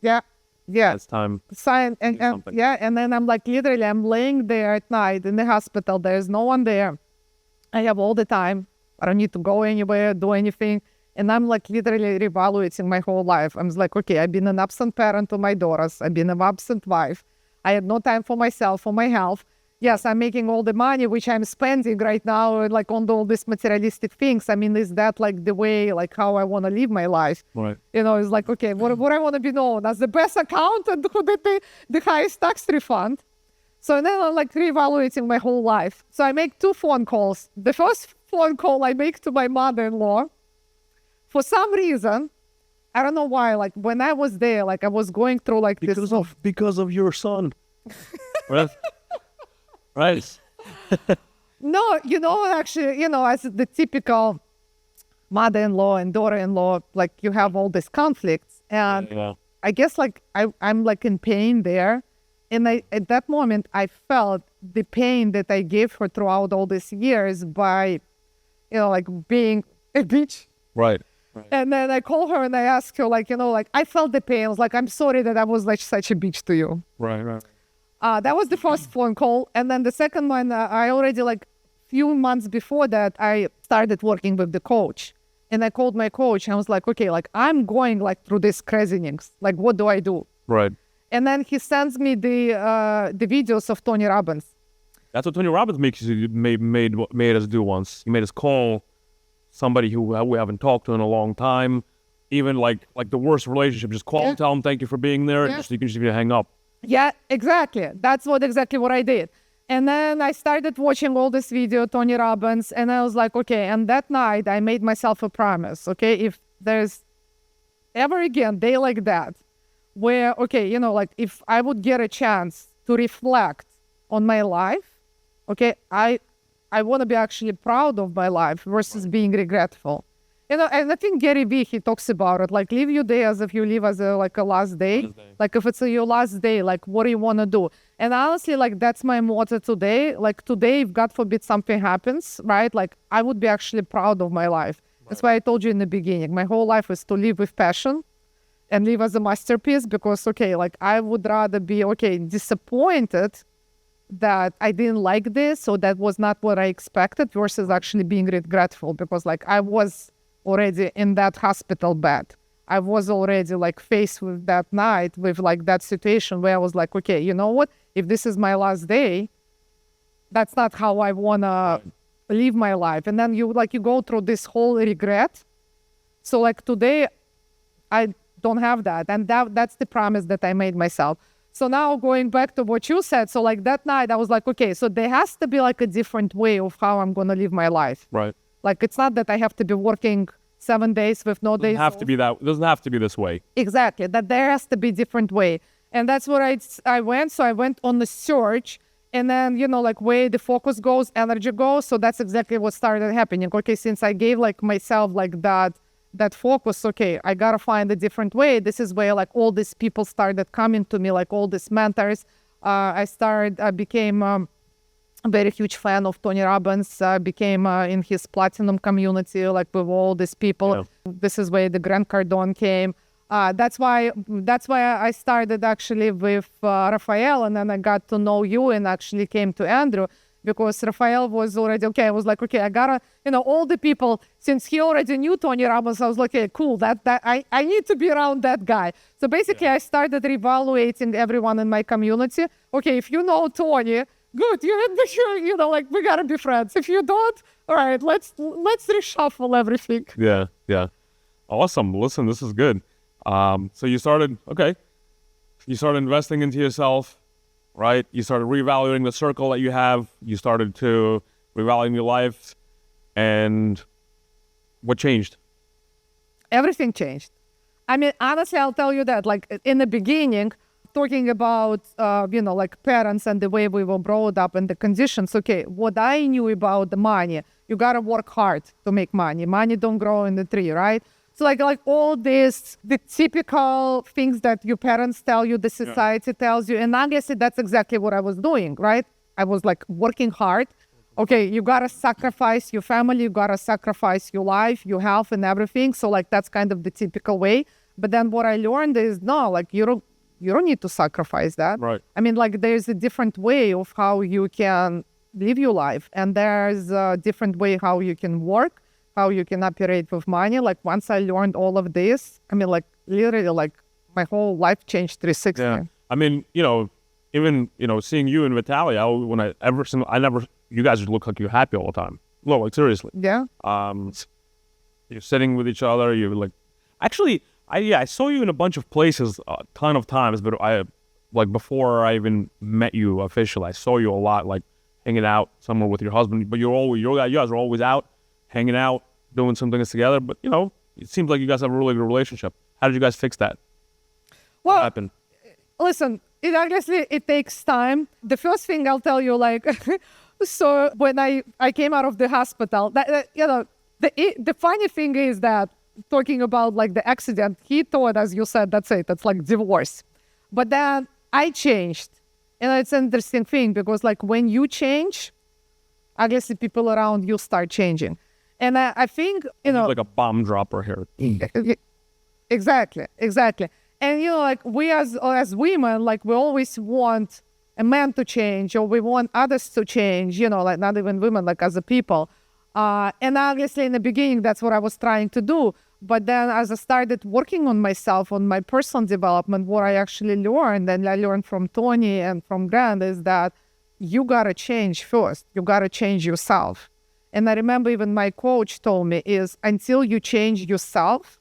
Yeah. Yeah. It's time. Sign and then I'm literally I'm laying there at night in the hospital. There's no one there. I have all the time. I don't need to go anywhere, do anything. And I'm literally reevaluating my whole life. I'm okay, I've been an absent parent to my daughters. I've been an absent wife. I had no time for myself, for my health. Yes, I'm making all the money, which I'm spending right now, on all these materialistic things. I mean, is that the way, how I want to live my life? Right. It's okay, what I want to be known as the best accountant who did the highest tax refund. So then I'm reevaluating my whole life. So I make 2 phone calls. The first phone call I make to my mother-in-law. For some reason, I don't know why, when I was there, I was going through because of your son. Right. Right. No, actually, as the typical mother-in-law and daughter-in-law, you have all these conflicts. And I guess I'm in pain there. And at that moment, I felt the pain that I gave her throughout all these years by, being a bitch. Right. And then I call her and I ask her, I felt the pain. I was I'm sorry that I was such a bitch to you. Right. That was the first phone call. And then the second one, I already, few months before that, I started working with the coach. And I called my coach and I was okay, I'm going, through this craziness. What do I do? Right. And then he sends me the videos of Tony Robbins. That's what Tony Robbins made us do once. He made us call somebody who we haven't talked to in a long time, even like the worst relationship, just call and tell them thank you for being there, just you can just hang up. Yeah, exactly. That's exactly what I did. And then I started watching all this video, Tony Robbins, and I was okay, and that night I made myself a promise, okay, if there's ever again day like that, where, okay, if I would get a chance to reflect on my life, okay, I want to be actually proud of my life versus being regretful. And I think Gary Vee, he talks about it, live your day as if you live as a last day. If it's your last day, what do you want to do? And honestly, that's my motto today. Today, if God forbid something happens, right? I would be actually proud of my life. Right. That's why I told you in the beginning, my whole life is to live with passion and live as a masterpiece because, okay, I would rather be, okay, disappointed that I didn't like this, so that was not what I expected, versus actually being regretful, because like I was already in that hospital bed. I was already like faced with that night, with like that situation where I was like, okay, you know what? If this is my last day, that's not how I wanna live my life. And then you go through this whole regret. So like today, I don't have that. And that's the promise that I made myself. So now going back to what you said, so like that night I was like, okay, so there has to be like a different way of how I'm gonna live my life. Right. Like it's not that I have to be working 7 days with no days off. It doesn't have to be this way. Exactly. That there has to be different way. And that's where I went. So I went on the search, and then, you know, like where the focus goes, energy goes. So that's exactly what started happening. Okay, since I gave like myself like that focus, okay, I gotta find a different way. This is where like all these people started coming to me, like all these mentors. I became a very huge fan of Tony Robbins, became in his platinum community, like with all these people. Yeah. This is where the Grant Cardone came. That's why I started actually with Raphael, and then I got to know you and actually came to Andrew, because Raphael was already, okay, I was like, okay, I gotta, you know, all the people, since he already knew Tony Robbins, I was like, okay, cool, that I need to be around that guy. So basically I started reevaluating everyone in my community. Okay, if you know Tony, good, you're in the, you know, like we gotta be friends. If you don't, all right, let's reshuffle everything. Yeah. Awesome. Listen, this is good. So you started investing into yourself, right? You started reevaluating the circle that you have. You started to reevaluate your life. And what changed? Everything changed. I mean, honestly, I'll tell you that, like in the beginning, talking about, you know, like parents and the way we were brought up and the conditions. Okay, what I knew about the money, you got to work hard to make money. Money don't grow in the tree, right? So like all this, the typical things that your parents tell you, the society tells you. And obviously that's exactly what I was doing, right? I was like working hard. Okay, you got to sacrifice your family, you got to sacrifice your life, your health and everything. So like that's kind of the typical way. But then what I learned is, no, like you don't need to sacrifice that. Right. I mean, like there's a different way of how you can live your life. And there's a different way how you can work, how you can operate with money. Like once I learned all of this, I mean, like literally like my whole life changed 360. Yeah. I mean, you know, even, you know, seeing you and Vitaly, you guys look like you're happy all the time. No, like seriously. Yeah. You're sitting with each other. You're like, actually, I saw you in a bunch of places a ton of times, but before I even met you officially, I saw you a lot, like hanging out somewhere with your husband. But you guys are always out, hanging out, doing some things together. But you know, it seems like you guys have a really good relationship. How did you guys fix that? Well, What happened? Listen, it takes time. The first thing I'll tell you, like, so when I came out of the hospital, you know, the funny thing is that talking about like the accident, he thought, as you said, that's it, that's like divorce. But then I changed. And it's an interesting thing because like when you change, obviously people around you start changing. And I think, you know, like a bomb dropper here. Exactly. And, you know, like we as women, like we always want a man to change, or we want others to change, you know, like not even women, like as a people. And obviously in the beginning, that's what I was trying to do. But then as I started working on myself, on my personal development, what I actually learned, and I learned from Tony and from Grant, is that you got to change first. You got to change yourself. And I remember even my coach told me is until you change yourself,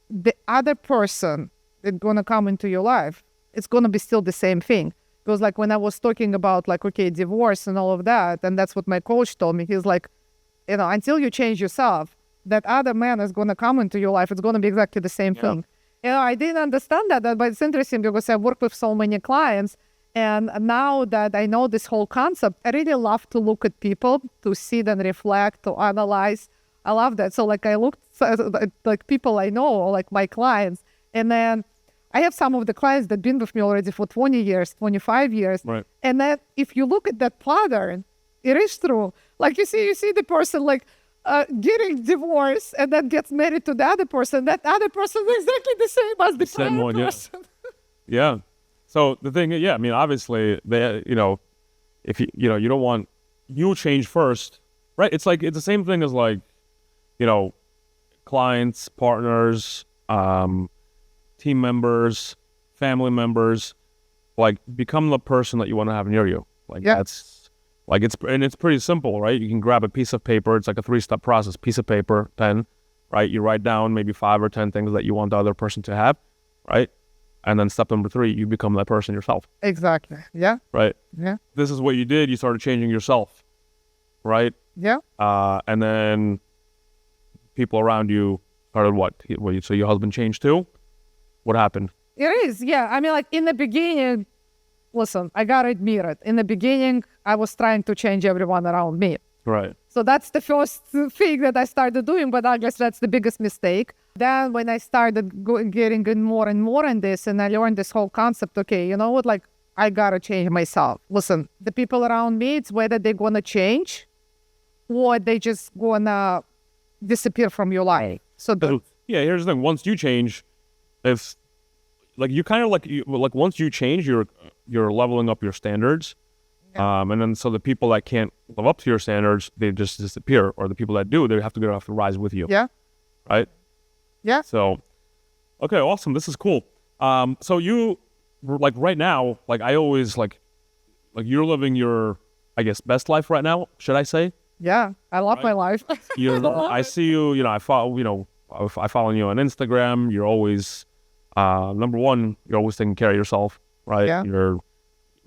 the other person that's going to come into your life, it's going to be still the same thing. Because like when I was talking about like, okay, divorce and all of that, and that's what my coach told me, he's like, you know, until you change yourself, that other man is going to come into your life. It's going to be exactly the same thing. You know, I didn't understand that, but it's interesting because I work with so many clients. And now that I know this whole concept, I really love to look at people, to sit and reflect, to analyze. I love that. So like I looked at like people I know, like my clients, and then I have some of the clients that been with me already for 20 years, 25 years. Right. And then if you look at that pattern, it is true. Like you see the person like getting divorced and then gets married to the other person. That other person is exactly the same as the prior person. Yeah. So the thing, yeah, I mean, obviously, they, if you don't want, you change first, right? It's the same thing as clients, partners, team members, family members, become the person that you want to have near you. That's it's pretty simple, right? You can grab a piece of paper. It's like a 3-step process: piece of paper, pen, right? You write down maybe 5 or 10 things that you want the other person to have, right? And then step number 3, you become that person yourself. Exactly. Yeah. Right. Yeah. This is what you did. You started changing yourself, right? Yeah. And then people around you started what? So your husband changed too? What happened? It is. Yeah. I mean, in the beginning, listen, I gotta admit it. In the beginning, I was trying to change everyone around me. Right. So that's the first thing that I started doing, but I guess that's the biggest mistake. Then when I started getting in more and more in this, and I learned this whole concept, okay, you know what, I gotta change myself. Listen, the people around me, it's whether they're gonna change or they just gonna disappear from your life. So yeah, here's the thing. Once you change, if you kind of once you change, you're leveling up your standards. Yeah. And then so the people that can't live up to your standards, they just disappear, or the people that do, they have to rise with you. Yeah. Right. Yeah. So, okay, awesome. This is cool. So you right now, I always you're living your, I guess, best life right now. Should I say? Yeah, I love my life. I see you. I follow. I follow you on Instagram. You're always number one. You're always taking care of yourself, right? Yeah. You're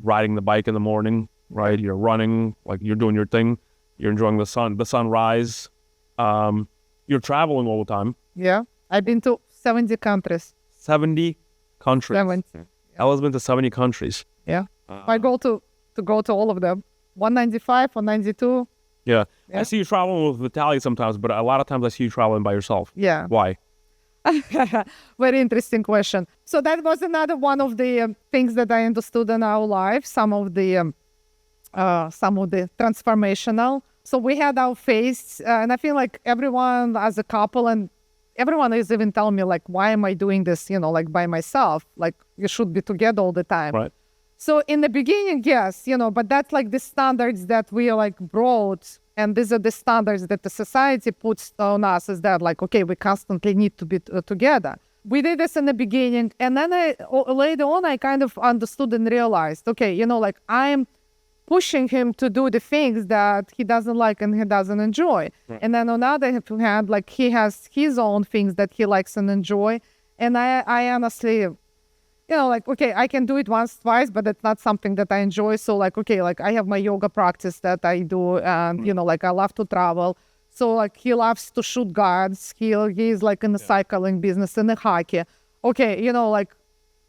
riding the bike in the morning, right? You're running, you're doing your thing. You're enjoying the sunrise. You're traveling all the time. Yeah, I've been to 70 countries. 70 countries. 70. Ella's been to 70 countries. Yeah. My goal to go to all of them. 195, 192. Yeah. I see you traveling with Vitaly sometimes, but a lot of times I see you traveling by yourself. Yeah. Why? Very interesting question. So that was another one of the things that I understood in our life. Some of the transformational. So we had our phase, and I feel like everyone as a couple, and everyone is even telling me why am I doing this? By myself. You should be together all the time. Right. So in the beginning, yes, but that's the standards that we brought, and these are the standards that the society puts on us, is that okay, we constantly need to be together. We did this in the beginning, and then later on, I kind of understood and realized, okay, I'm pushing him to do the things that he doesn't like and he doesn't enjoy. Right. And then on the other hand, he has his own things that he likes and enjoy, and I honestly, okay, I can do it once, twice, but it's not something that I enjoy. So okay, I have my yoga practice that I do, and I love to travel. So he loves to shoot guns. He's in the cycling business and the hockey. Okay,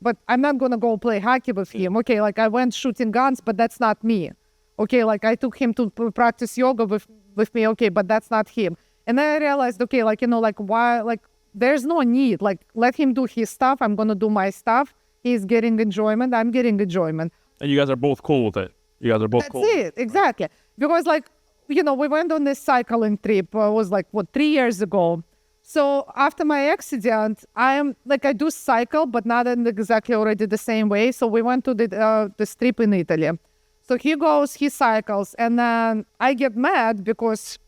but I'm not gonna go play hockey with him. Okay, I went shooting guns, but that's not me. Okay, I took him to practice yoga with me. Okay, but that's not him. And then I realized, okay, why, there's no need. Let him do his stuff. I'm gonna do my stuff. He's getting enjoyment. I'm getting enjoyment. And you guys are both cool with it. You guys are both cool. That's it, exactly. Because we went on this cycling trip. It was 3 years ago. So after my accident, I do cycle, but not in exactly already the same way. So we went to this trip in Italy. So he goes, he cycles, and then I get mad because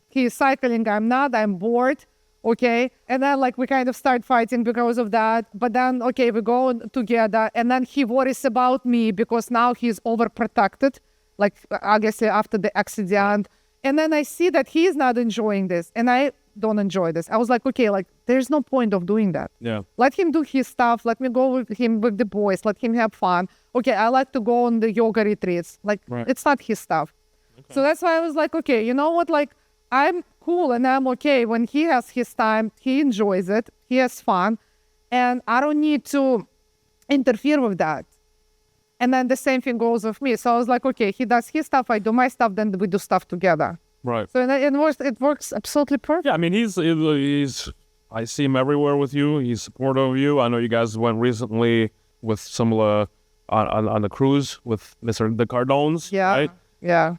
he's cycling, I'm not, I'm bored. Okay, and then we kind of start fighting because of that. But then, okay, we go together, and then he worries about me because now he's overprotected, obviously after the accident. And then I see that he's not enjoying this, and I don't enjoy this. I was okay, there's no point of doing that. Yeah. Let him do his stuff. Let me go with him, with the boys. Let him have fun. Okay, I like to go on the yoga retreats. Right. It's not his stuff. Okay. So that's why I was okay, you know what, I'm cool and I'm okay when he has his time, he enjoys it, he has fun, and I don't need to interfere with that. And then the same thing goes with me. So I was okay, he does his stuff, I do my stuff, then we do stuff together. Right. So it works absolutely perfect. Yeah, I mean, he's I see him everywhere with you. He's supportive of you. I know you guys went recently with some of on the cruise with the Cardones. Yeah. Right? Yeah.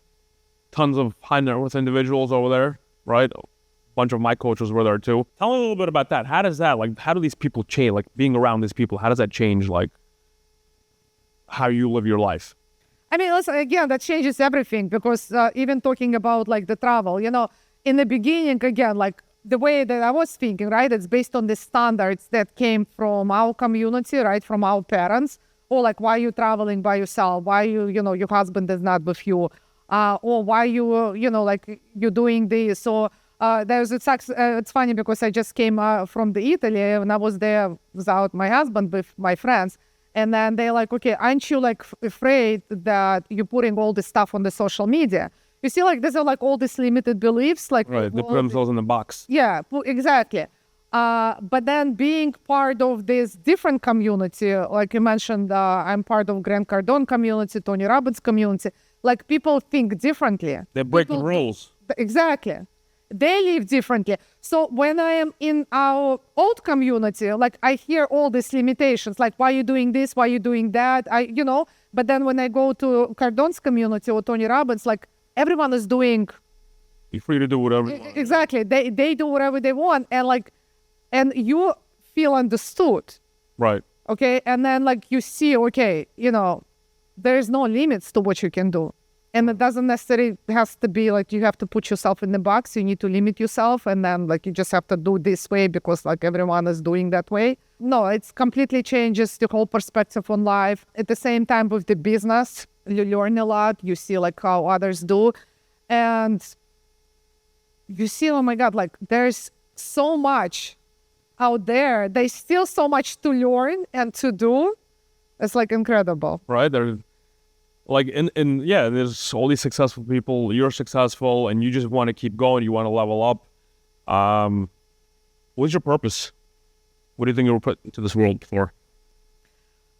Tons of high net worth individuals over there, right? A bunch of my coaches were there too. Tell me a little bit about that. How does that, how do these people change, being around these people, how does that change, how you live your life? I mean, listen, again, that changes everything because even talking about like the travel, in the beginning, again, like the way that I was thinking, right, it's based on the standards that came from our community, right, from our parents, or like why you traveling by yourself, why your husband is not with you, or why like you're doing this. So it's funny because I just came from the Italy and I was there without my husband with my friends. And then they're like, okay, aren't you like afraid that you're putting all this stuff on the social media? You see, like, these are like all these limited beliefs. Like, Right, they put themselves in the box. Yeah, exactly. But then being part of this different community, like you mentioned, I'm part of Grant Cardone community, Tony Robbins community. Like, people think differently. They break the rules. Exactly. They live differently. So when I am in our old community, like I hear all these limitations, like why you doing this, why you doing that, but then when I go to Cardone's community or Tony Robbins, like everyone is doing. You're free to do whatever you want. Exactly. They do whatever they want and you feel understood. Right. Okay. And then like you see, okay, there's no limits to what you can do. And it doesn't necessarily has to be like you have to put yourself in the box. You need to limit yourself. And then like you just have to do this way because like everyone is doing that way. No, it's completely changes the whole perspective on life. At the same time with the business, you learn a lot. You see like how others do. And you see, oh my God, like there's so much out there. There's still so much to learn and to do. It's like incredible. Right. There's like, there's all these successful people. You're successful and you just want to keep going. You want to level up. What's your purpose? What do you think you were put into this world for?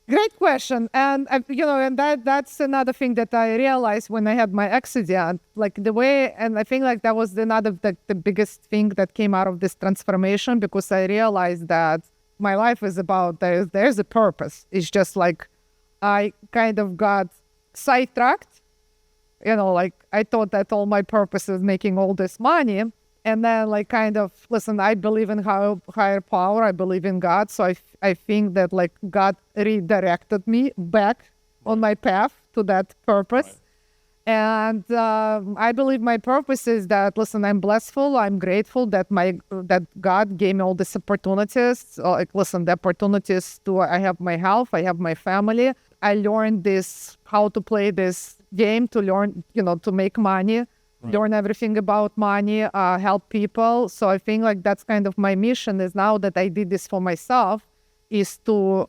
Great question. And, that's another thing that I realized when I had my accident, like the way, and I think like that was the biggest thing that came out of this transformation because I realized that my life is about, there's a purpose. It's just like I kind of got sidetracked, like I thought that all my purpose is making all this money. And then like kind of, listen, I believe in higher power. I believe in God. So I think that like God redirected me back on my path to that purpose. Right. And I believe my purpose is that, listen, I'm blissful. I'm grateful that God gave me all these opportunities. Like, listen, the opportunities I have my health, I have my family. I learned how to play this game, to learn, to make money, right. Learn everything about money, help people. So I think like that's kind of my mission is now that I did this for myself is to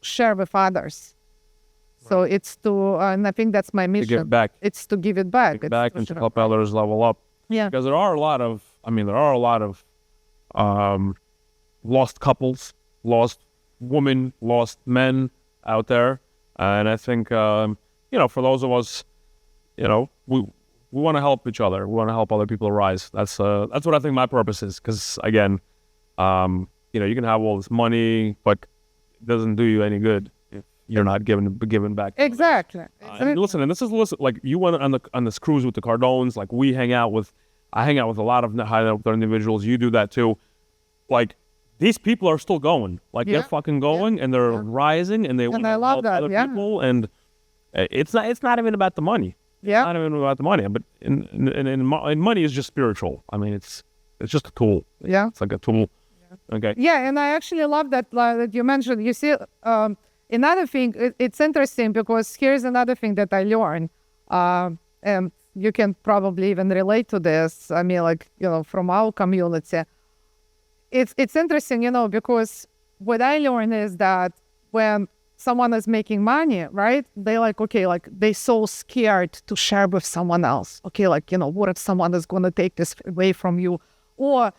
share with others. Right. So it's and I think that's my mission. To give back. It's to give it back. Give back and to help others level up. Yeah. Because there are a lot of lost couples, lost women, lost men out there. And I think, for those of us, we want to help each other. We want to help other people rise. That's what I think my purpose is. Because again, you can have all this money, but it doesn't do you any good if you're not giving back. Exactly. And this is like you went on this cruise with the Cardones. Like I hang out with a lot of high net worth individuals. You do that too. Like these people are still going. Like they're fucking going and they're rising and they want to help other people. And it's not even about the money. Yeah. It's not even about the money. But in money is just spiritual. I mean, it's just a tool. Yeah. It's like a tool. Yeah. Okay. Yeah, and I actually love that you mentioned. You see, another thing, it's interesting because here's another thing that I learned. And you can probably even relate to this. I mean, like, from our community. It's interesting, because what I learned is that when someone is making money, right? They like, okay, like they're so scared to share with someone else. Okay, like, what if someone is going to take this away from you? Or,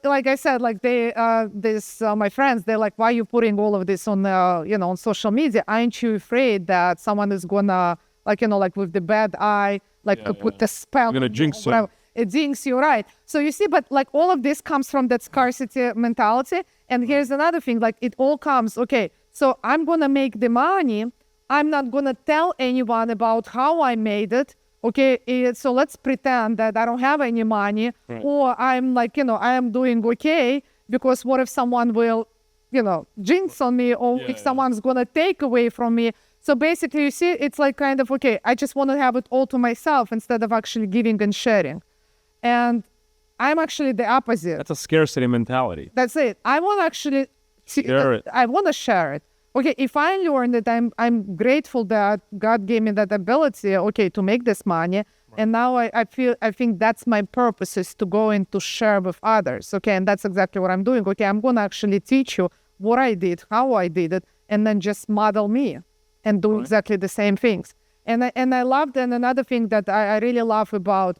like I said, like my friends, they're like, why are you putting all of this on, on social media? Aren't you afraid that someone is going to, like with the bad eye, put the spell. You're going to jinx you. It jinx you, right? So you see, but like all of this comes from that scarcity mentality. And here's another thing, like it all comes, okay, so I'm going to make the money. I'm not going to tell anyone about how I made it. Okay, so let's pretend that I don't have any money, right. Or I'm like, I am doing okay, because what if someone will jinx on me, or if someone's going to take away from me. So basically, you see, it's like kind of, okay, I just want to have it all to myself instead of actually giving and sharing. And I'm actually the opposite. That's a scarcity mentality. That's it. I want to actually, I want to share it. Okay, if I learn that I'm grateful that God gave me that ability, okay, to make this money, and now I think that's my purpose, is to go and to share with others, okay, and that's exactly what I'm doing. Okay, I'm going to actually teach you what I did, how I did it, and then just model me and do exactly the same things. And I loved, and another thing that I really love about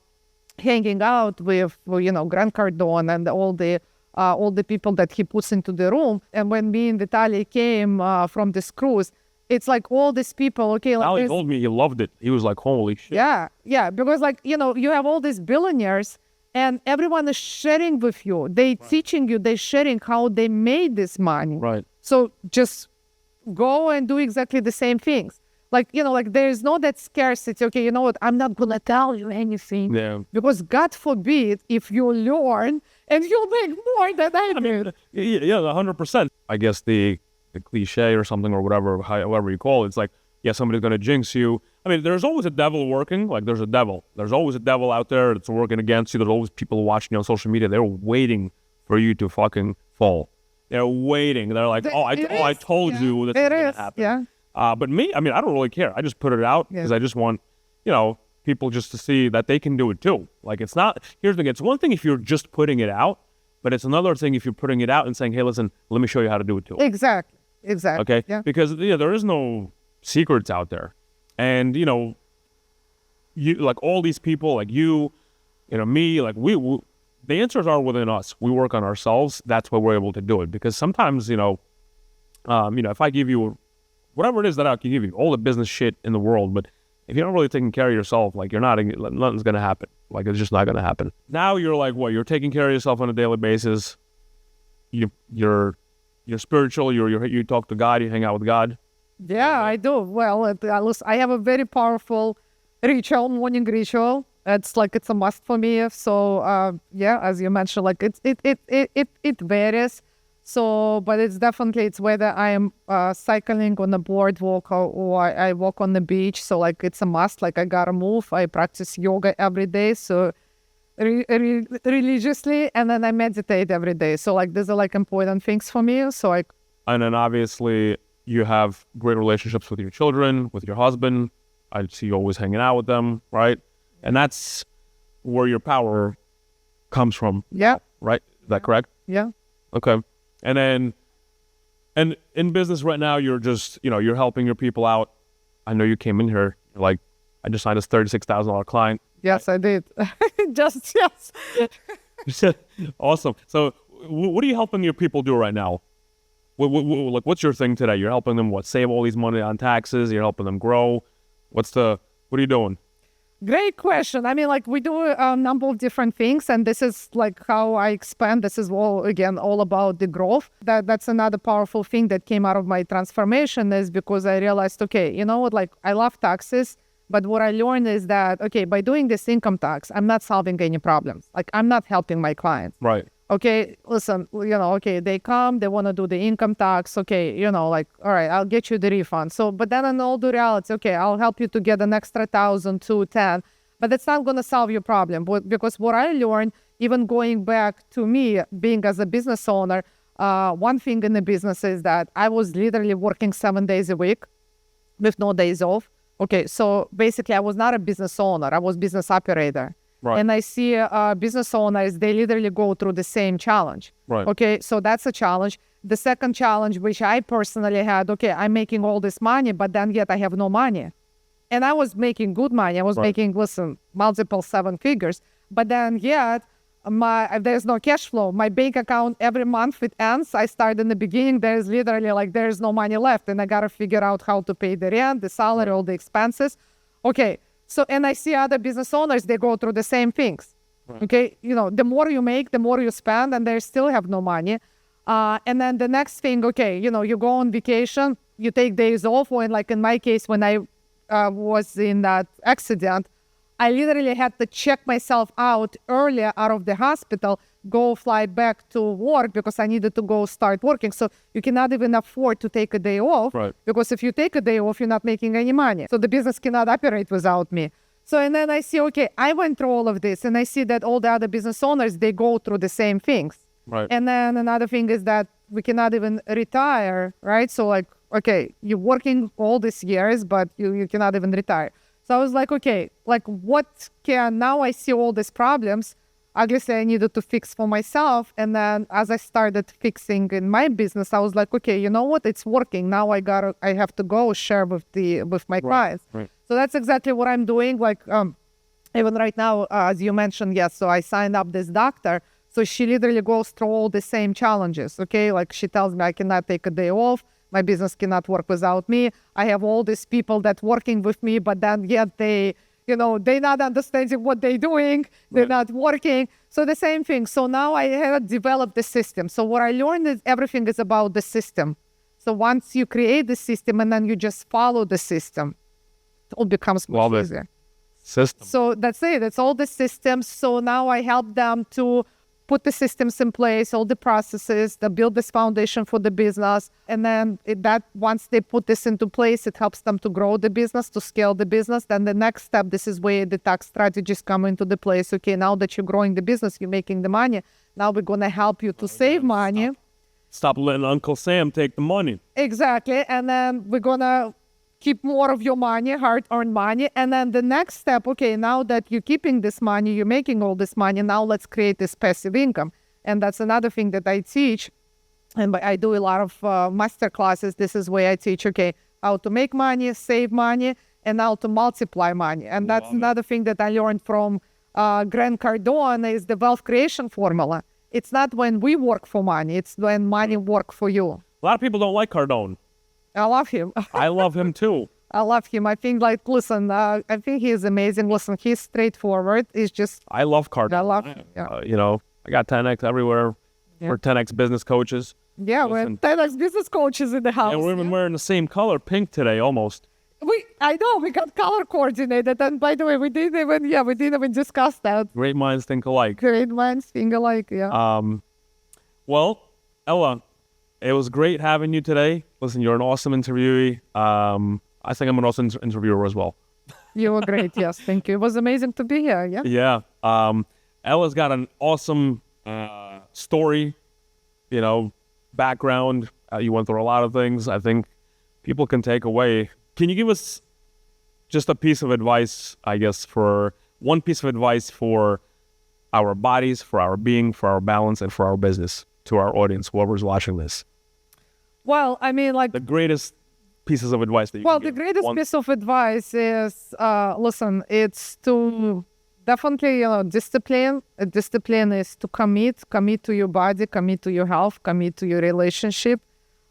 hanging out with, Grant Cardone and all the people that he puts into the room. And when me and Vitaly came from this cruise, it's like all these people, okay. Like he told me he loved it. He was like, holy shit. Yeah, because you have all these billionaires and everyone is sharing with you. They teaching you, they sharing how they made this money. Right. So just go and do exactly the same things. Like, there is no that scarcity. Okay, you know what? I'm not going to tell you anything. Yeah. Because God forbid if you learn and you'll make more than I did. Yeah, 100%. I guess the cliche or something or whatever, however you call it, it's like, yeah, somebody's going to jinx you. I mean, there's always a devil working. Like, there's a devil. There's always a devil out there that's working against you. There's always people watching you on social media. They're waiting for you to fucking fall. They're waiting. They're like, I told you this is going to happen. Yeah. But me, I mean, I don't really care. I just put it out because I just want, people just to see that they can do it too. Like, it's not, here's the thing. It's one thing if you're just putting it out, but it's another thing if you're putting it out and saying, hey, listen, let me show you how to do it too. Exactly. Okay? Yeah. Because, there is no secrets out there. And, you like all these people, like you, me, like we the answers are within us. We work on ourselves. That's why we're able to do it. Because sometimes, if I give you whatever it is that I can give you, all the business shit in the world, but if you're not really taking care of yourself, like nothing's going to happen. Like, it's just not going to happen. Now you're like, what? You're taking care of yourself on a daily basis. You're spiritual. You talk to God. You hang out with God. Yeah, I do. Well, I have a very powerful morning ritual. It's a must for me. So, as you mentioned, like it varies. So, but it's whether I am cycling on the boardwalk or I walk on the beach. So, like, it's a must. Like, I gotta move. I practice yoga every day. So, religiously, and then I meditate every day. So, like, these are like important things for me. So, and then obviously you have great relationships with your children, with your husband. I see you always hanging out with them, right? And that's where your power comes from. Yeah. Right? Is that correct? Yeah. Okay. And then, and in business right now, you're just, you're helping your people out. I know you came in here, like, I just signed this $36,000 client. Yes, I did. Yes. Awesome. So what are you helping your people do right now? Like, what's your thing today? You're helping them, save all these money on taxes? You're helping them grow? What are you doing? Great question. I mean, like, we do a number of different things, and this is like how I expand. This is all about the growth. That's another powerful thing that came out of my transformation, is because I realized, okay, you know what, like, I love taxes, but what I learned is that, okay, by doing this income tax, I'm not solving any problems. Like, I'm not helping my clients. Right. Okay, listen, okay, they come, they want to do the income tax. Okay, like, all right, I'll get you the refund. So, but then in all the reality, okay, I'll help you to get an extra 1,000 to 10, but that's not going to solve your problem. Because what I learned, even going back to me being as a business owner, one thing in the business is that I was literally working 7 days a week with no days off. Okay, so basically I was not a business owner, I was business operator. Right. And I see business owners, they literally go through the same challenge. Right. Okay, so that's a challenge. The second challenge, which I personally had, okay, I'm making all this money, but then yet I have no money. And I was making good money. I was making, multiple 7 figures. But then yet, there's no cash flow. My bank account, every month it ends. I start in the beginning, there's literally there's no money left. And I got to figure out how to pay the rent, the salary, all the expenses. Okay. So, and I see other business owners, they go through the same things. Right. Okay, the more you make, the more you spend, and they still have no money. And then the next thing, okay, you go on vacation, you take days off. When, like in my case, when I was in that accident, I literally had to check myself out earlier out of the hospital go fly back to work because I needed to go start working. So you cannot even afford to take a day off, Right. because if you take a day off, you're not making any money. So the business cannot operate without me. So, and then I see, okay, I went through all of this, and I see that all the other business owners, they go through the same things. Right. And then another thing is that we cannot even retire, right? So like, okay, you're working all these years, but you cannot even retire. So I was like, okay, like what can, now I see all these problems. Obviously I needed to fix for myself. And then as I started fixing in my business, I was like, okay, you know what? It's working. Now I have to go share with my clients. Right. So that's exactly what I'm doing. Like, even right now, as you mentioned, yes. So I signed up this doctor. So she literally goes through all the same challenges. Okay. Like she tells me I cannot take a day off. My business cannot work without me. I have all these people that working with me, but then yet they're not understanding what they're doing. They're not working. So the same thing. So now I have developed the system. So what I learned is everything is about the system. So once you create the system and then you just follow the system, it all becomes much easier. System. So that's it. It's all the systems. So now I help them to put the systems in place, all the processes, that build this foundation for the business. And then once they put this into place, it helps them to grow the business, to scale the business. Then the next step, this is where the tax strategies come into the place. Okay, now that you're growing the business, you're making the money. Now we're going to help you to save money. Stop letting Uncle Sam take the money. Exactly. And then we're going to keep more of your money, hard-earned money. And then the next step, okay, now that you're keeping this money, you're making all this money, now let's create this passive income. And that's another thing that I teach. And I do a lot of master classes. This is where I teach, okay, how to make money, save money, and how to multiply money. And that's another thing that I learned from Grant Cardone is the wealth creation formula. It's not when we work for money, it's when money work for you. A lot of people don't like Cardone. I love him. I love him too. I love him. I think, like, listen, I think he is amazing. Listen, he's straightforward. He's just... I love Cardone. I love him, yeah. I got 10X everywhere. Yeah. We're 10X business coaches. Yeah, we're 10X business coaches in the house. And we're even wearing the same color, pink today, almost. I know, we got color coordinated. And by the way, we didn't even discuss that. Great minds think alike. Great minds think alike, yeah. Well, Ella, it was great having you today. Listen, you're an awesome interviewee. I think I'm an awesome interviewer as well. You were great, yes. Thank you. It was amazing to be here, yeah. Yeah. Ella's got an awesome story, background. You went through a lot of things. I think people can take away. Can you give us just a piece of advice, I guess, one piece of advice for our bodies, for our being, for our balance, and for our business to our audience, whoever's watching this? Well, I mean, like... The greatest pieces of advice that you can give. Well, the greatest piece of advice is, listen, it's to definitely, discipline. Discipline is to commit to your body, commit to your health, commit to your relationship,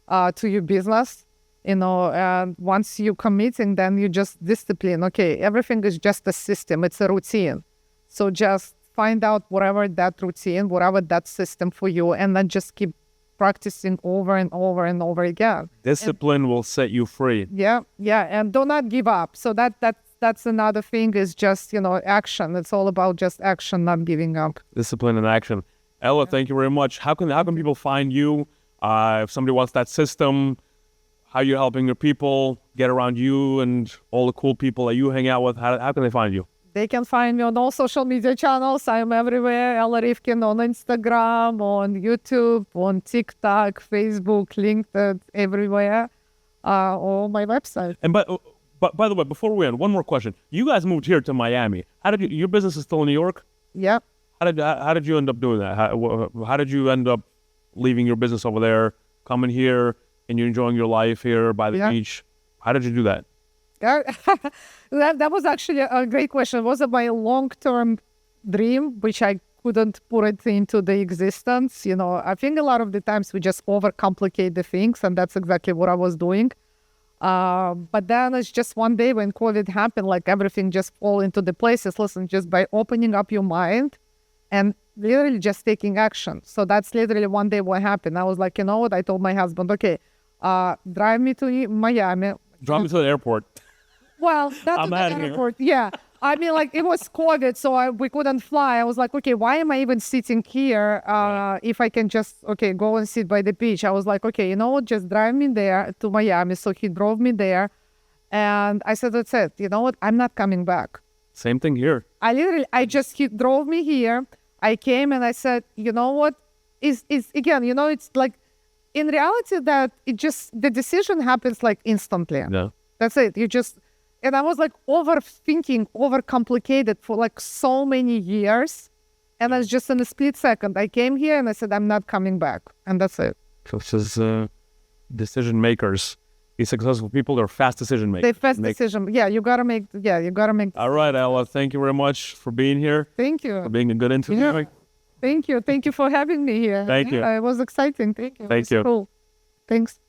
to your business. And once you committing, then you just discipline. Okay, everything is just a system. It's a routine. So just find out whatever that routine, whatever that system for you, and then just keep practicing over and over and over again. Discipline will set you free. Yeah, and do not give up. So that's another thing is just, action. It's all about just action, not giving up. Discipline and action. Ella, thank you very much. How can people find you? If somebody wants that system, how you're helping your people get around you and all the cool people that you hang out with, how can they find you? They can find me on all social media channels. I'm everywhere. Ella.Rivkin on Instagram, on YouTube, on TikTok, Facebook, LinkedIn, everywhere, or my website. And by the way, before we end, one more question. You guys moved here to Miami. How did your business is still in New York? Yeah. How did you end up doing that? How did you end up leaving your business over there, coming here, and you're enjoying your life here by the beach? How did you do that? That was actually a great question. It was my long-term dream, which I couldn't put it into the existence. I think a lot of the times we just overcomplicate the things, and that's exactly what I was doing. But then it's just one day when COVID happened, like everything just fall into the places. Listen, just by opening up your mind and literally just taking action. So that's literally one day what happened. I was like, you know what? I told my husband, okay, drive me to Miami. Drive me to the airport. Well, not I'm to out the of here. airport. Yeah, I mean, like, it was COVID, so we couldn't fly. I was like, okay, why am I even sitting here if I can just, go and sit by the beach? I was like, okay, you know what, just drive me there to Miami. So he drove me there. And I said, that's it. You know what, I'm not coming back. Same thing here. He drove me here. I came and I said, you know what, again, it's like, in reality that the decision happens like instantly. Yeah. That's it. And I was like overthinking, overcomplicated for like so many years. And it's just in a split second. I came here and I said, I'm not coming back. And that's it. So this is decision makers. These successful people, they're fast decision makers. Decision. Yeah, you gotta make. All right, Ella, thank you very much for being here. Thank you. For being a good interview. Yeah. Thank you. Thank you for having me here. Thank you. It was exciting. Thank you. Thank you. Cool. Thanks.